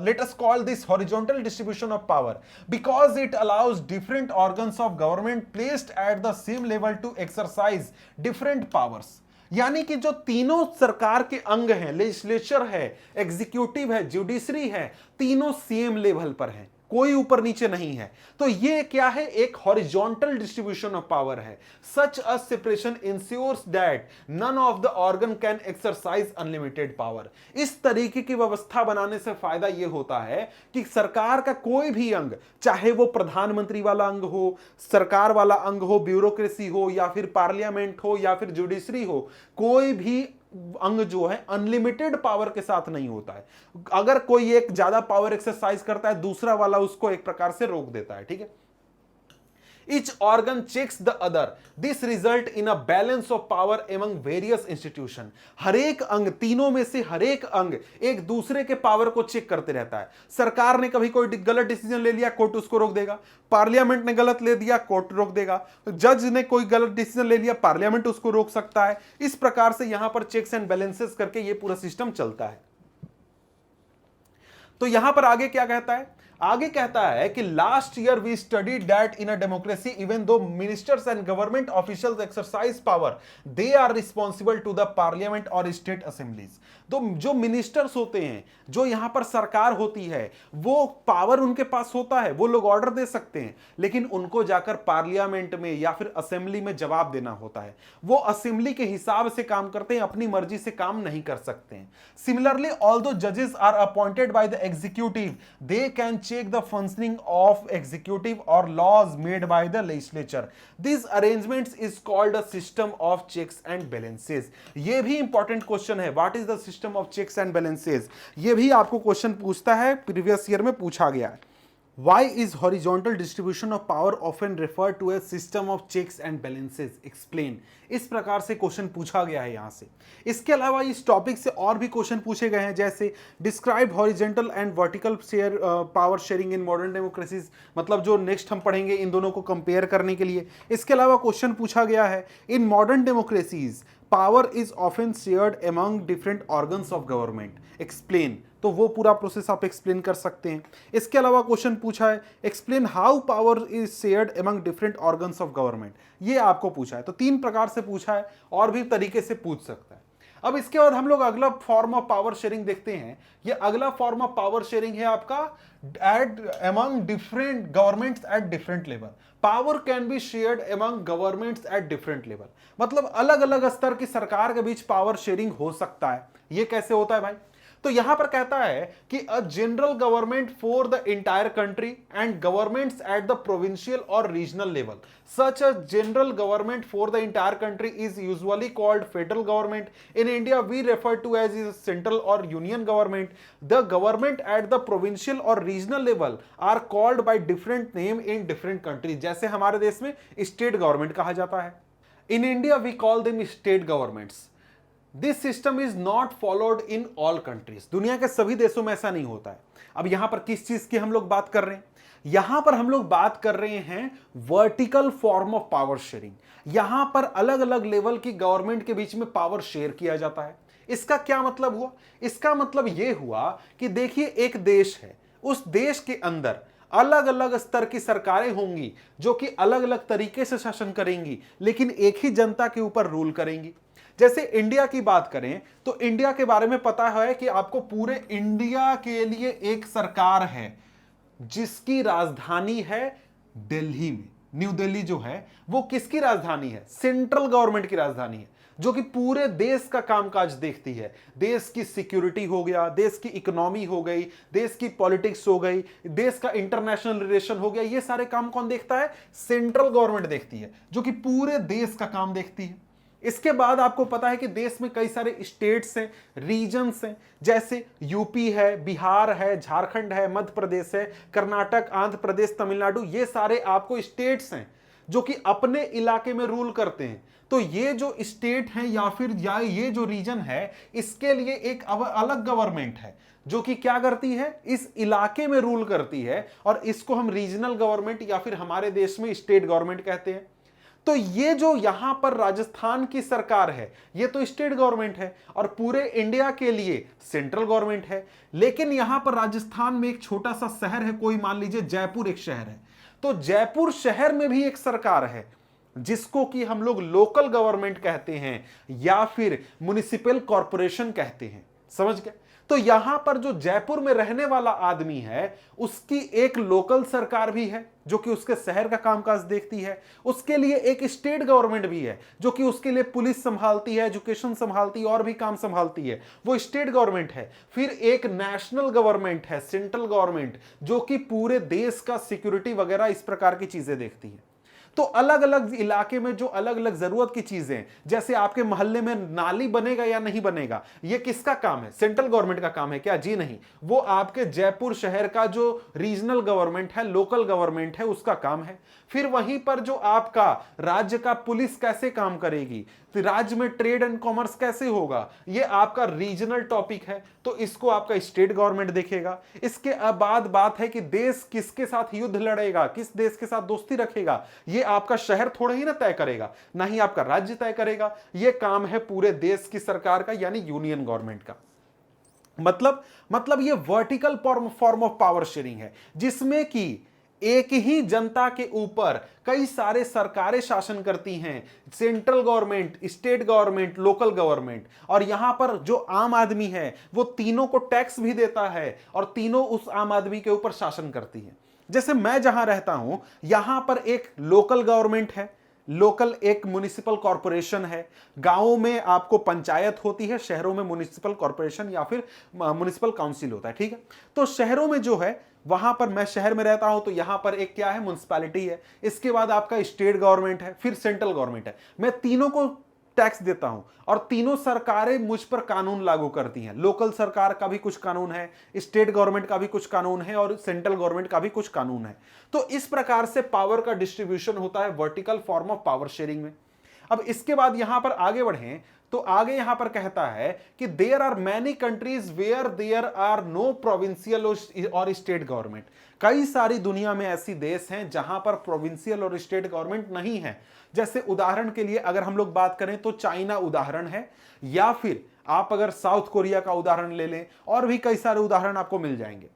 let us call this horizontal distribution of power because it allows different organs of government placed at the same level to exercise different powers। यानी कि जो तीनों सरकार के अंग हैं, लेजिस्लेचर है, एग्जीक्यूटिव है, जुडिशरी है, तीनों सेम लेवल पर हैं, कोई ऊपर नीचे नहीं है। तो ये क्या है? एक हॉरिजॉन्टल डिस्ट्रीब्यूशन ऑफ पावर है। Such a separation ensures that none of the organ can exercise unlimited power. इस तरीके की व्यवस्था बनाने से फायदा ये होता है कि सरकार का कोई भी अंग, चाहे वो प्रधानमंत्री वाला अंग हो, सरकार वाला अंग हो, ब्यूरोक्रेसी हो, या फिर पार्लियामेंट हो, या फिर जुडिशरी हो, कोई भी अंग जो है अनलिमिटेड पावर के साथ नहीं होता है। अगर कोई एक ज्यादा पावर एक्सरसाइज करता है, दूसरा वाला उसको एक प्रकार से रोक देता है। ठीक है। Each organ checks the other. This result in a balance of power among various institution। हर एक अंग, तीनों में से हर एक अंग एक दूसरे के पावर को चेक करते रहता है। सरकार ने कभी कोई गलत डिसीजन ले लिया, कोर्ट उसको रोक देगा। पार्लियामेंट ने गलत ले दिया, कोर्ट रोक देगा। जज ने कोई गलत डिसीजन ले लिया, पार्लियामेंट उसको रोक सकता है। इस प्रकार से यहां पर चेक्स एंड बैलेंसेस करके ये पूरा सिस्टम चलता है। तो यहां पर आगे क्या कहता है? आगे कहता है कि last year we studied that in a democracy even though ministers and government officials exercise power, they are responsible to the parliament or state assemblies. तो जो मिनिस्टर्स होते हैं, जो यहां पर सरकार होती है, वो पावर उनके पास होता है, वो लोग ऑर्डर दे सकते हैं, लेकिन उनको जाकर पार्लियामेंट में या फिर असेंबली में जवाब देना होता है। वो असेंबली के हिसाब से काम करते हैं, अपनी मर्जी से काम नहीं कर सकते हैं। सिमिलरली ऑल्दो जजेस are appointed by the executive, they can check the functioning of executive or laws made by the legislature. These arrangements is called a system of checks and balances। ये भी इंपॉर्टेंट क्वेश्चन है, what is the system of checks and balances. ये भी आपको question पूछता है, previous year में पूछा गया है। Why is horizontal distribution of power often referred to as system of checks and balances? Explain. इस प्रकार से क्वेश्चन पूछा गया है यहां से। इसके अलावा इस टॉपिक से और भी क्वेश्चन पूछे गए हैं, जैसे describe horizontal and vertical share power sharing in modern democracies, मतलब जो नेक्स्ट हम पढ़ेंगे इन दोनों को कंपेयर करने के लिए। इसके अलावा क्वेश्चन पूछा गया है इन modern democracies power is often shared among different organs of government. Explain, तो वो पूरा प्रोसेस आप एक्सप्लेन कर सकते हैं। इसके अलावा क्वेश्चन पूछा है explain how power is shared among different organs of government, ये आपको पूछा है। तो 3 प्रकार से पूछा है और भी तरीके से पूछ सकता है। अब इसके बाद हम लोग अगला फॉर्म ऑफ पावर शेयरिंग देखते हैं। ये अगला फॉर्म ऑफ पावर शेयरिंग है आपका at among different governments at different level. Power can be shared among governments at different level, मतलब अलग अलग स्तर की सरकार के बीच पावर शेयरिंग हो सकता है। ये कैसे होता है भाई? तो यहां पर कहता है कि a general government for the entire country and governments at the provincial और regional level. Such a general government for the entire country is usually called federal government. In India we refer to as is central और union government. The government at the provincial और regional level are called by different name in different countries. जैसे हमारे देश में state government कहा जाता है। In India we call them state governments. This system is not followed in all countries. दुनिया के सभी देशों में ऐसा नहीं होता है। अब यहां पर किस चीज की हम लोग बात कर रहे हैं? यहां पर हम लोग बात कर रहे हैं vertical form of power sharing. यहां पर अलग अलग लेवल की गवर्नमेंट के बीच में पावर शेयर किया जाता है। इसका क्या मतलब हुआ? इसका मतलब यह हुआ कि देखिए एक देश है, उस देश के अंदर अलग अलग स्तर की सरकारें होंगी जो कि अलग अलग तरीके से शासन करेंगी, लेकिन एक ही जनता के ऊपर रूल करेंगी। जैसे इंडिया की बात करें तो इंडिया के बारे में पता है कि आपको पूरे इंडिया के लिए एक सरकार है जिसकी राजधानी है दिल्ली में। न्यू दिल्ली जो है वो किसकी राजधानी है? सेंट्रल गवर्नमेंट की राजधानी है, जो कि पूरे देश का कामकाज देखती है। देश की सिक्योरिटी हो गया, देश की इकोनॉमी हो गई, देश की पॉलिटिक्स हो गई, देश का इंटरनेशनल रिलेशन हो गया, ये सारे काम कौन देखता है? सेंट्रल गवर्नमेंट देखती है, जो कि पूरे देश का काम देखती है। इसके बाद आपको पता है कि देश में कई सारे स्टेट्स हैं, रीजन्स हैं, जैसे यूपी है, बिहार है, झारखंड है, मध्य प्रदेश है, कर्नाटक, आंध्र प्रदेश, तमिलनाडु, ये सारे आपको स्टेट्स हैं जो कि अपने इलाके में रूल करते हैं। तो ये जो स्टेट है या फिर ये जो रीजन है, इसके लिए एक अलग गवर्नमेंट है जो कि क्या करती है? इस इलाके में रूल करती है, और इसको हम रीजनल गवर्नमेंट या फिर हमारे देश में स्टेट गवर्नमेंट कहते हैं। तो ये जो यहां पर राजस्थान की सरकार है, ये तो स्टेट गवर्नमेंट है और पूरे इंडिया के लिए सेंट्रल गवर्नमेंट है। लेकिन यहां पर राजस्थान में एक छोटा सा शहर है, कोई मान लीजिए जयपुर एक शहर है, तो जयपुर शहर में भी एक सरकार है जिसको कि हम लोग लोकल गवर्नमेंट कहते हैं या फिर म्युनिसिपल कॉरपोरेशन कहते हैं। समझ गए? तो यहां पर जो जयपुर में रहने वाला आदमी है उसकी एक लोकल सरकार भी है जो कि उसके शहर का कामकाज देखती है। उसके लिए एक स्टेट गवर्नमेंट भी है जो कि उसके लिए पुलिस संभालती है, एजुकेशन संभालती है और भी काम संभालती है, वो स्टेट गवर्नमेंट है। फिर एक नेशनल गवर्नमेंट है, सेंट्रल गवर्नमेंट, जो कि पूरे देश का सिक्योरिटी वगैरह इस प्रकार की चीजें देखती है। तो अलग अलग इलाके में जो अलग अलग जरूरत की चीजें, जैसे आपके मोहल्ले में नाली बनेगा या नहीं बनेगा, ये किसका काम है? सेंट्रल गवर्नमेंट का काम है क्या? जी नहीं, वो आपके जयपुर शहर का जो रीजनल गवर्नमेंट है, लोकल गवर्नमेंट है, उसका काम है। फिर वहीं पर जो आपका राज्य का पुलिस कैसे काम करेगी, तो राज्य में ट्रेड एंड कॉमर्स कैसे होगा, ये आपका रीजनल टॉपिक है, तो इसको आपका स्टेट गवर्नमेंट देखेगा। इसके बाद बात है कि देश किसके साथ युद्ध लड़ेगा, किस देश के साथ दोस्ती रखेगा, ये आपका शहर थोड़ा ही ना तय करेगा, ना ही आपका राज्य तय करेगा। ये काम है पूरे देश की सरकार का, यानी यूनियन गवर्नमेंट का। मतलब ये vertical form of power sharing है जिसमें कि एक ही जनता के ऊपर कई सारे सरकारें शासन करती हैं, central government, state government, local government. और यहां पर जो आम आदमी है वो तीनों को टैक्स भी देता है और तीनों उस आम आदमी के ऊपर शासन करती है। जैसे मैं जहां रहता हूं यहां पर एक लोकल गवर्नमेंट है, लोकल एक म्युनिसिपल कॉरपोरेशन है, गांवों में आपको पंचायत होती है, शहरों में म्युनिसिपल कॉरपोरेशन या फिर म्युनिसिपल काउंसिल होता है। ठीक है, तो शहरों में जो है वहां पर, मैं शहर में रहता हूं तो यहां पर एक क्या है? म्युनिसिपैलिटी है। इसके बाद आपका स्टेट गवर्नमेंट है, फिर सेंट्रल गवर्नमेंट है। मैं तीनों को टैक्स देता हूं और तीनों सरकारें मुझ पर कानून लागू करती हैं। लोकल सरकार का भी कुछ कानून है, स्टेट गवर्नमेंट का भी कुछ कानून है और सेंट्रल गवर्नमेंट का भी कुछ कानून है। तो इस प्रकार से पावर का डिस्ट्रीब्यूशन होता है vertical form of power sharing में। अब इसके बाद यहां पर आगे बढ़ें तो आगे यहां पर कहता है कि there are many countries where there are no provincial or state government. कई सारी दुनिया में ऐसी देश हैं जहां पर प्रोविंशियल और स्टेट गवर्नमेंट नहीं है। जैसे उदाहरण के लिए अगर हम लोग बात करें तो चाइना उदाहरण है, या फिर आप अगर साउथ कोरिया का उदाहरण ले लें, और भी कई सारे उदाहरण आपको मिल जाएंगे।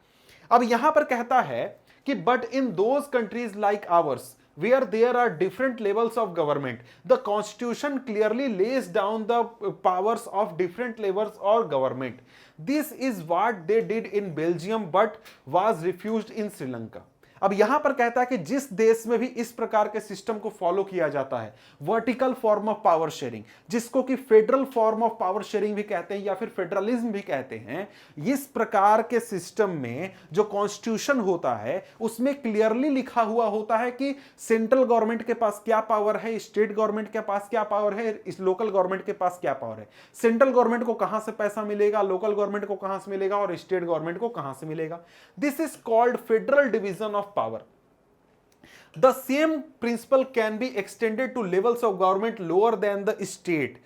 अब यहां पर कहता है कि but in those countries like ours where there are different levels of government, the constitution clearly lays down the powers of different levels of government. This is what they did in Belgium but was refused in Sri Lanka. अब यहां पर कहता है कि जिस देश में भी इस प्रकार के सिस्टम को फॉलो किया जाता है, vertical form of power sharing, जिसको कि federal form of power sharing भी कहते हैं या फिर फेडरलिज्म भी कहते हैं, इस प्रकार के सिस्टम में जो कॉन्स्टिट्यूशन होता है उसमें क्लियरली लिखा हुआ होता है कि सेंट्रल गवर्नमेंट के पास क्या पावर है, स्टेट गवर्नमेंट के पास क्या पावर है, इस लोकल गवर्नमेंट के पास क्या पावर है, सेंट्रल गवर्नमेंट को कहां से पैसा मिलेगा, लोकल गवर्नमेंट को कहां से मिलेगा और स्टेट गवर्नमेंट को कहां से मिलेगा। This is called federal division of power. The same principle can be extended to levels of government lower than the state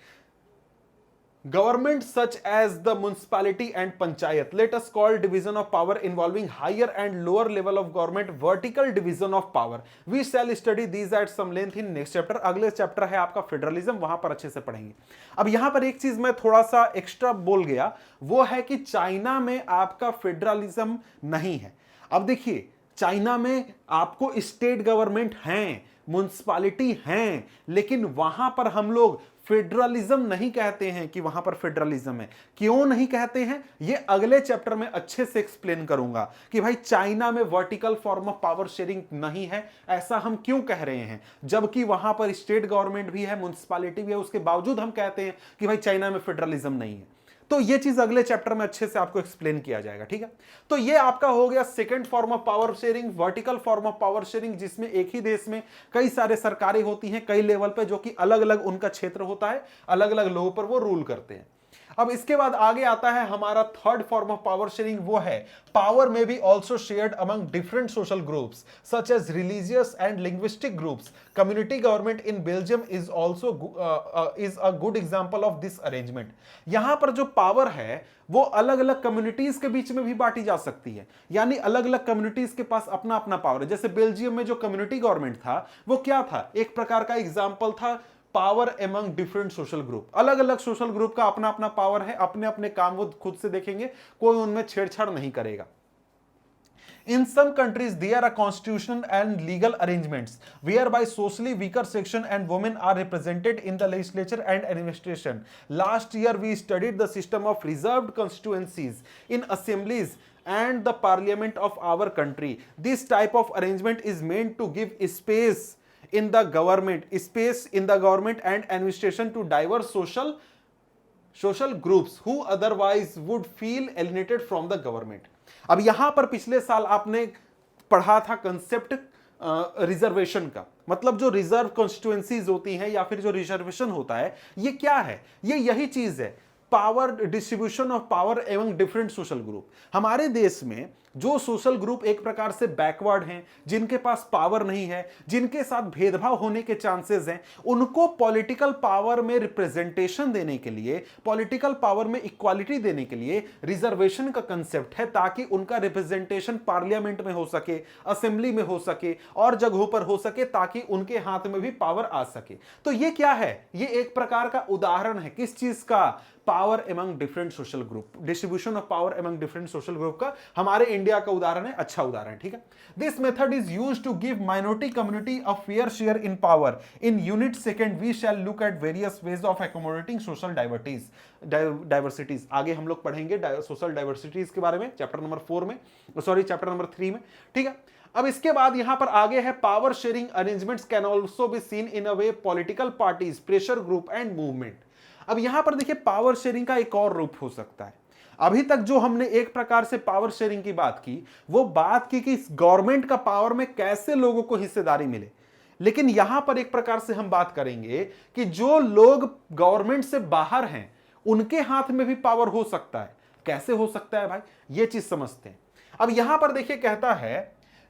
government, such as the municipality and panchayat. Let us call division of power involving higher and lower level of government vertical division of power. We shall study these at some length in next chapter. अगले chapter है आपका federalism, वहां पर अच्छे से पढ़ेंगे। अब यहां पर एक चीज मैं थोड़ा सा एक्स्ट्रा बोल गया, वो है कि चाइना में आपका फेडरलिज्म नहीं है। अब देखिए, चाइना में आपको स्टेट गवर्नमेंट हैं, म्युनिसिपैलिटी हैं, लेकिन वहां पर हम लोग फेडरलिज्म नहीं कहते हैं कि वहां पर फेडरलिज्म है। क्यों नहीं कहते हैं, ये अगले चैप्टर में अच्छे से एक्सप्लेन करूंगा कि भाई चाइना में vertical form of power sharing नहीं है, ऐसा हम क्यों कह रहे हैं, जबकि वहां पर स्टेट गवर्नमेंट भी है, म्युनिसिपैलिटी भी है, उसके बावजूद हम कहते हैं कि भाई चाइना में फेडरलिज्म नहीं है। तो ये चीज अगले चैप्टर में अच्छे से आपको एक्सप्लेन किया जाएगा, ठीक है। तो ये आपका हो गया second form of power sharing, vertical form of power sharing, जिसमें एक ही देश में कई सारे सरकारें होती हैं, कई लेवल पे, जो कि अलग अलग उनका क्षेत्र होता है, अलग अलग लोगों पर वो रूल करते हैं। अब इसके बाद आगे आता है हमारा third form of power sharing, वो है power may be also shared among different social groups such as religious and linguistic groups. Community government in Belgium is also is a good example of this arrangement. यहां पर जो power है वो अलग अलग communities के बीच में भी बांटी जा सकती है, यानी अलग अलग कम्युनिटीज के पास अपना अपना पावर है। जैसे बेल्जियम में जो कम्युनिटी गवर्नमेंट था वो क्या था, एक प्रकार का एग्जाम्पल था power among different social group. अलग अलग सोशल ग्रुप का अपना अपना पावर है, अपने अपने काम वो खुद से देखेंगे, कोई उनमें छेड़छाड़ नहीं करेगा। In some countries, there are constitutional and legal arrangements whereby socially weaker section and women are represented in the legislature and administration. Last year, we studied the system of reserved constituencies in assemblies and the parliament of our country. This type of arrangement is meant to give space in the government and administration to diverse social groups who otherwise would feel alienated from the government. अब यहां पर पिछले साल आपने पढ़ा था concept reservation का, मतलब जो रिजर्व कॉन्स्टिट्यूएंसीज होती हैं या फिर जो रिजर्वेशन होता है, ये क्या है, ये यही चीज है, पावर डिस्ट्रीब्यूशन ऑफ पावर एवं डिफरेंट सोशल ग्रुप। हमारे देश में जो सोशल ग्रुप एक प्रकार से बैकवर्ड हैं, जिनके पास पावर नहीं है, जिनके साथ भेदभाव होने के चांसेस हैं, उनको पॉलिटिकल पावर में रिप्रेजेंटेशन देने के लिए, पॉलिटिकल पावर में इक्वालिटी देने के लिए रिजर्वेशन का कंसेप्ट है, ताकि उनका रिप्रेजेंटेशन पार्लियामेंट में हो सके, असेंबली में हो सके और जगहों पर हो सके, ताकि उनके हाथ में भी पावर आ सके। तो ये क्या है, ये एक प्रकार का उदाहरण है किस चीज का, power among different social group, distribution of power among different social group का हमारे इंडिया का उदाहरण है, अच्छा उदाहरण है, ठीक है। This method is used to give minority community a fair share in power. In unit second we shall look at various ways of accommodating social diversities. आगे हम लोग पढ़ेंगे सोशल डाइवर्सिटीज के बारे में चैप्टर नंबर 4 में, सॉरी चैप्टर नंबर 3 में, ठीक है। अब इसके बाद यहां पर आगे है power sharing arrangements can also be seen in a way political parties, pressure group and movement. अब यहां पर देखिए पावर शेयरिंग का एक और रूप हो सकता है। अभी तक जो हमने एक प्रकार से पावर शेयरिंग की बात की, वो बात की कि गवर्नमेंट का पावर में कैसे लोगों को हिस्सेदारी मिले। लेकिन यहां पर एक प्रकार से हम बात करेंगे कि जो लोग गवर्नमेंट से बाहर हैं उनके हाथ में भी पावर हो सकता है। कैसे हो सकता है भाई, ये चीज समझते हैं। अब यहां पर देखिए कहता है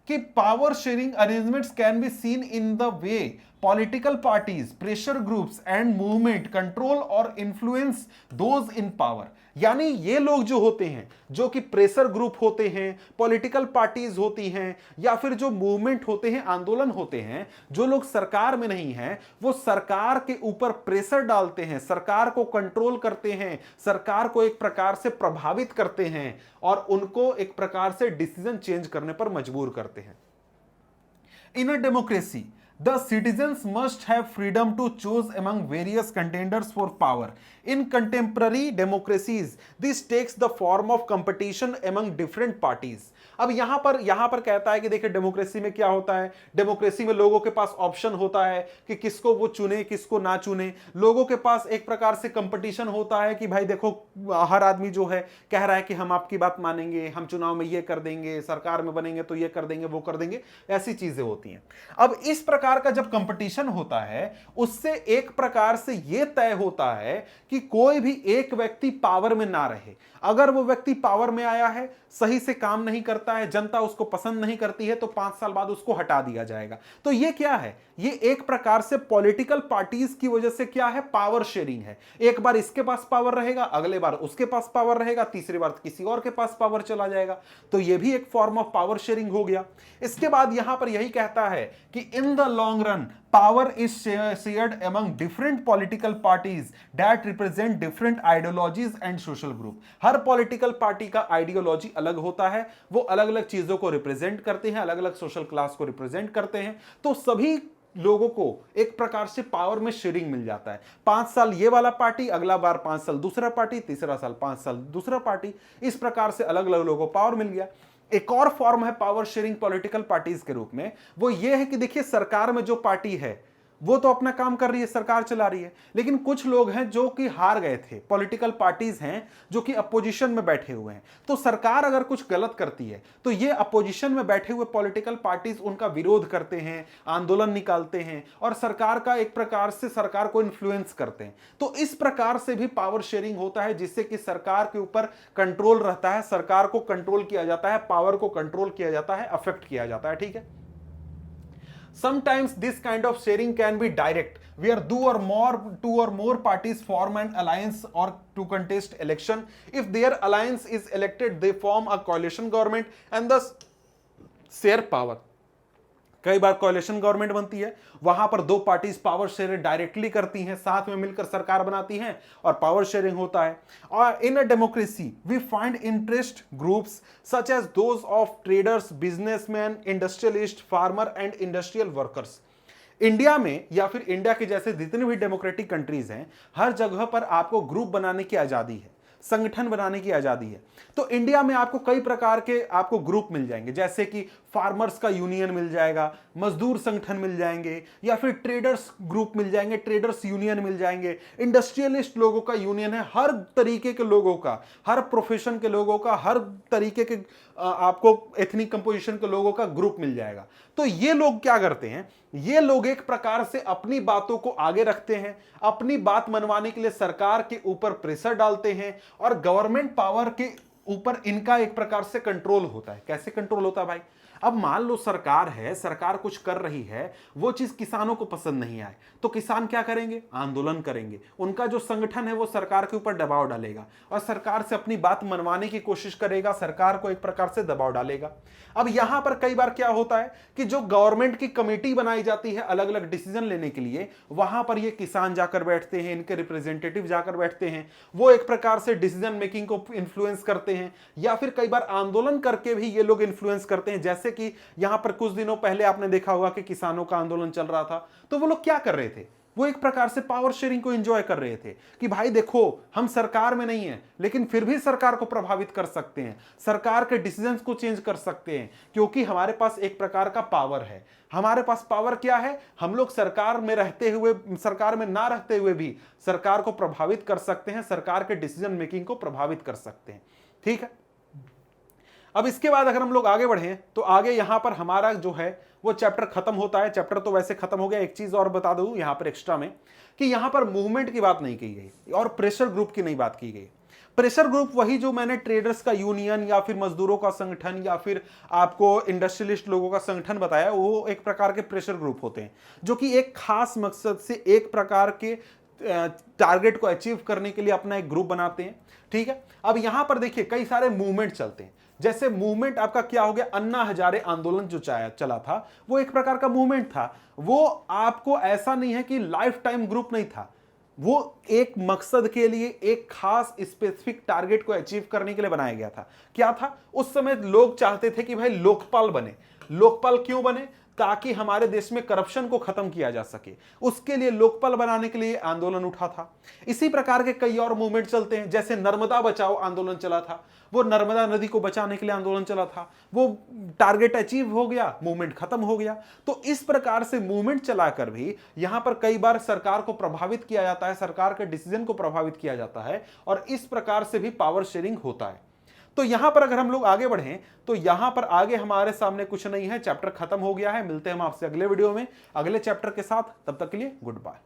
कि power sharing arrangements can be seen in the way political parties, pressure groups and movement control और इन्फ्लुएंस दोज इन पावर। यानी ये लोग जो होते हैं, जो कि प्रेशर ग्रुप होते हैं, पॉलिटिकल पार्टीज होती हैं, या फिर जो मूवमेंट होते हैं, आंदोलन होते हैं, जो लोग सरकार में नहीं हैं, वो सरकार के ऊपर प्रेशर डालते हैं, सरकार को कंट्रोल करते हैं, सरकार को एक प्रकार से प्रभावित करते हैं और उनको एक प्रकार से डिसीजन चेंज करने पर मजबूर करते हैं। In a democracy the citizens must have freedom to choose among various contenders for power. In contemporary democracies, this takes the form of competition among different parties. अब यहां पर कहता है कि देखिए डेमोक्रेसी में क्या होता है, डेमोक्रेसी में लोगों के पास ऑप्शन होता है कि किसको वो चुने किसको ना चुने। लोगों के पास एक प्रकार से कंपटीशन होता है कि भाई देखो हर आदमी जो है कह रहा है कि हम आपकी बात मानेंगे, हम चुनाव में ये कर देंगे, सरकार में बनेंगे तो ये कर देंगे वो कर देंगे, ऐसी चीजें होती हैं। अब इस प्रकार का जब कंपटीशन होता है उससे एक प्रकार से यह तय होता है कि कोई भी एक व्यक्ति पावर में ना रहे। अगर वो व्यक्ति पावर में आया है, सही से काम नहीं करता है, जनता उसको पसंद नहीं करती है, तो 5 साल बाद उसको हटा दिया जाएगा। तो ये क्या है, ये एक प्रकार से पॉलिटिकल पार्टीज की वजह से क्या है, पावर शेयरिंग है। एक बार इसके पास पावर रहेगा, अगले बार उसके पास पावर रहेगा, तीसरी बार किसी और के पास पावर चला जाएगा। तो ये भी एक फॉर्म ऑफ पावर शेयरिंग हो गया। इसके बाद यहां पर यही कहता है कि in the long run power is shared among different political parties that represent different ideologies and social group. Her political party का आइडियोलॉजी अलग होता है, वो अलग अलग चीजों को रिप्रेजेंट करते हैं, अलग अलग सोशल क्लास को रिप्रेजेंट करते हैं। तो सभी लोगों को एक प्रकार से पावर में शेयरिंग मिल जाता है। 5 साल ये वाला पार्टी, अगला बार 5 साल दूसरा पार्टी, तीसरा साल 5 साल दूसरा पार्टी, इस प्रकार से अलग अलग लोगों को पावर मिल गया। एक और फॉर्म है पावर शेयरिंग पॉलिटिकल पार्टीज के रूप में, वो ये है कि देखिए सरकार में जो पार्टी है वो तो अपना काम कर रही है, सरकार चला रही है, लेकिन कुछ लोग हैं जो कि हार गए थे, पॉलिटिकल पार्टीज हैं जो कि अपोजिशन में बैठे हुए हैं। तो सरकार अगर कुछ गलत करती है तो ये अपोजिशन में बैठे हुए पॉलिटिकल पार्टीज उनका विरोध करते हैं, आंदोलन निकालते हैं और सरकार का एक प्रकार से सरकार को इन्फ्लुएंस करते हैं। तो इस प्रकार से भी पावर शेयरिंग होता है, जिससे कि सरकार के ऊपर कंट्रोल रहता है, सरकार को कंट्रोल किया जाता है, पावर को कंट्रोल किया जाता है, अफेक्ट किया जाता है। ठीक है। Sometimes this kind of sharing can be direct, where two or more parties form an alliance or to contest election. If their alliance is elected, they form a coalition government and thus share power. कई बार कोalition government बनती है, वहां पर दो parties power sharing directly करती हैं, साथ में मिलकर सरकार बनाती हैं और पावर शेयरिंग होता है। और in a democracy we find interest groups such as those of traders, businessmen, industrialist, farmer and industrial workers. India में या फिर इंडिया के जैसे जितने भी डेमोक्रेटिक कंट्रीज हैं, हर जगह पर आपको ग्रुप बनाने की आजादी है, संगठन बनाने की आजादी है। तो इंडिया में आपको कई प्रकार के आपको ग्रुप मिल जाएंगे, जैसे कि फार्मर्स का यूनियन मिल जाएगा, मजदूर संगठन मिल जाएंगे, या फिर ट्रेडर्स ग्रुप मिल जाएंगे, ट्रेडर्स यूनियन मिल जाएंगे, इंडस्ट्रियलिस्ट लोगों का यूनियन है। हर तरीके के लोगों का, हर प्रोफेशन के लोगों का, हर तरीके के आपको एथनिक कंपोजिशन के लोगों का ग्रुप मिल जाएगा। तो ये लोग क्या करते हैं, ये लोग एक प्रकार से अपनी बातों को आगे रखते हैं, अपनी बात मनवाने के लिए सरकार के ऊपर प्रेशर डालते हैं और गवर्नमेंट पावर के ऊपर इनका एक प्रकार से कंट्रोल होता है। कैसे कंट्रोल होता है भाई, अब मान लो सरकार है, सरकार कुछ कर रही है, वो चीज किसानों को पसंद नहीं आए तो किसान क्या करेंगे, आंदोलन करेंगे। उनका जो संगठन है वो सरकार के ऊपर दबाव डालेगा और सरकार से अपनी बात मनवाने की कोशिश करेगा, सरकार को एक प्रकार से दबाव डालेगा। अब यहां पर कई बार क्या होता है कि जो गवर्नमेंट की कमेटी बनाई जाती है अलग अलग डिसीजन लेने के लिए, वहां पर ये किसान जाकर बैठते हैं, इनके रिप्रेजेंटेटिव जाकर बैठते हैं, वो एक प्रकार से डिसीजन मेकिंग को इन्फ्लुएंस करते हैं, या फिर कई बार आंदोलन करके भी ये लोग इन्फ्लुएंस करते हैं। जैसे कि यहां पर कुछ दिनों पहले आपने देखा होगा कि किसानों का आंदोलन चल रहा था, तो वो लोग क्या कर रहे थे, वो एक प्रकार से पावर शेयरिंग को एंजॉय कर रहे थे कि भाई देखो हम सरकार में नहीं है लेकिन फिर भी सरकार को प्रभावित कर सकते हैं, सरकार के डिसीजंस को चेंज कर सकते हैं, क्योंकि हमारे पास एक प्रकार का पावर है। हमारे पास पावर क्या है, हम लोग सरकार में रहते हुए, सरकार में ना रहते हुए भी सरकार को प्रभावित कर सकते हैं, सरकार के डिसीजन मेकिंग को प्रभावित कर सकते हैं। ठीक है। अब इसके बाद अगर हम लोग आगे बढ़े तो आगे यहां पर हमारा जो है वो चैप्टर खत्म होता है। चैप्टर तो वैसे खत्म हो गया। एक चीज और बता दूं यहां पर एक्स्ट्रा में कि यहां पर मूवमेंट की बात नहीं की गई और प्रेशर ग्रुप की नहीं बात की गई। प्रेशर ग्रुप वही जो मैंने ट्रेडर्स का यूनियन या फिर मजदूरों का संगठन या फिर आपको इंडस्ट्रियलिस्ट लोगों का संगठन बताया, वो एक प्रकार के प्रेशर ग्रुप होते हैं जो कि एक खास मकसद से एक प्रकार के टारगेट को अचीव करने के लिए अपना एक ग्रुप बनाते हैं। ठीक है, अब यहां पर देखिए कई सारे मूवमेंट चलते हैं। जैसे मूवमेंट आपका क्या हो गया, अन्ना हजारे आंदोलन जो चला था वो एक प्रकार का मूवमेंट था। वो आपको ऐसा नहीं है कि लाइफ टाइम ग्रुप नहीं था, वो एक मकसद के लिए एक खास स्पेसिफिक टारगेट को अचीव करने के लिए बनाया गया था। क्या था, उस समय लोग चाहते थे कि भाई लोकपाल बने। लोकपाल क्यों बने, ताकि हमारे देश में करप्शन को खत्म किया जा सके। उसके लिए लोकपाल बनाने के लिए आंदोलन उठा था। इसी प्रकार के कई और मूवमेंट चलते हैं। जैसे नर्मदा बचाओ आंदोलन चला था, वो नर्मदा नदी को बचाने के लिए आंदोलन चला था। वो टारगेट अचीव हो गया, मूवमेंट खत्म हो गया। तो इस प्रकार से मूवमेंट चलाकर भी यहां पर कई बार सरकार को प्रभावित किया जाता है, सरकार के डिसीजन को प्रभावित किया जाता है और इस प्रकार से भी पावर शेयरिंग होता है। तो यहां पर अगर हम लोग आगे बढ़ें तो यहां पर आगे हमारे सामने कुछ नहीं है, चैप्टर खत्म हो गया है। मिलते हैं हम आपसे अगले वीडियो में अगले चैप्टर के साथ। तब तक के लिए गुड बाय।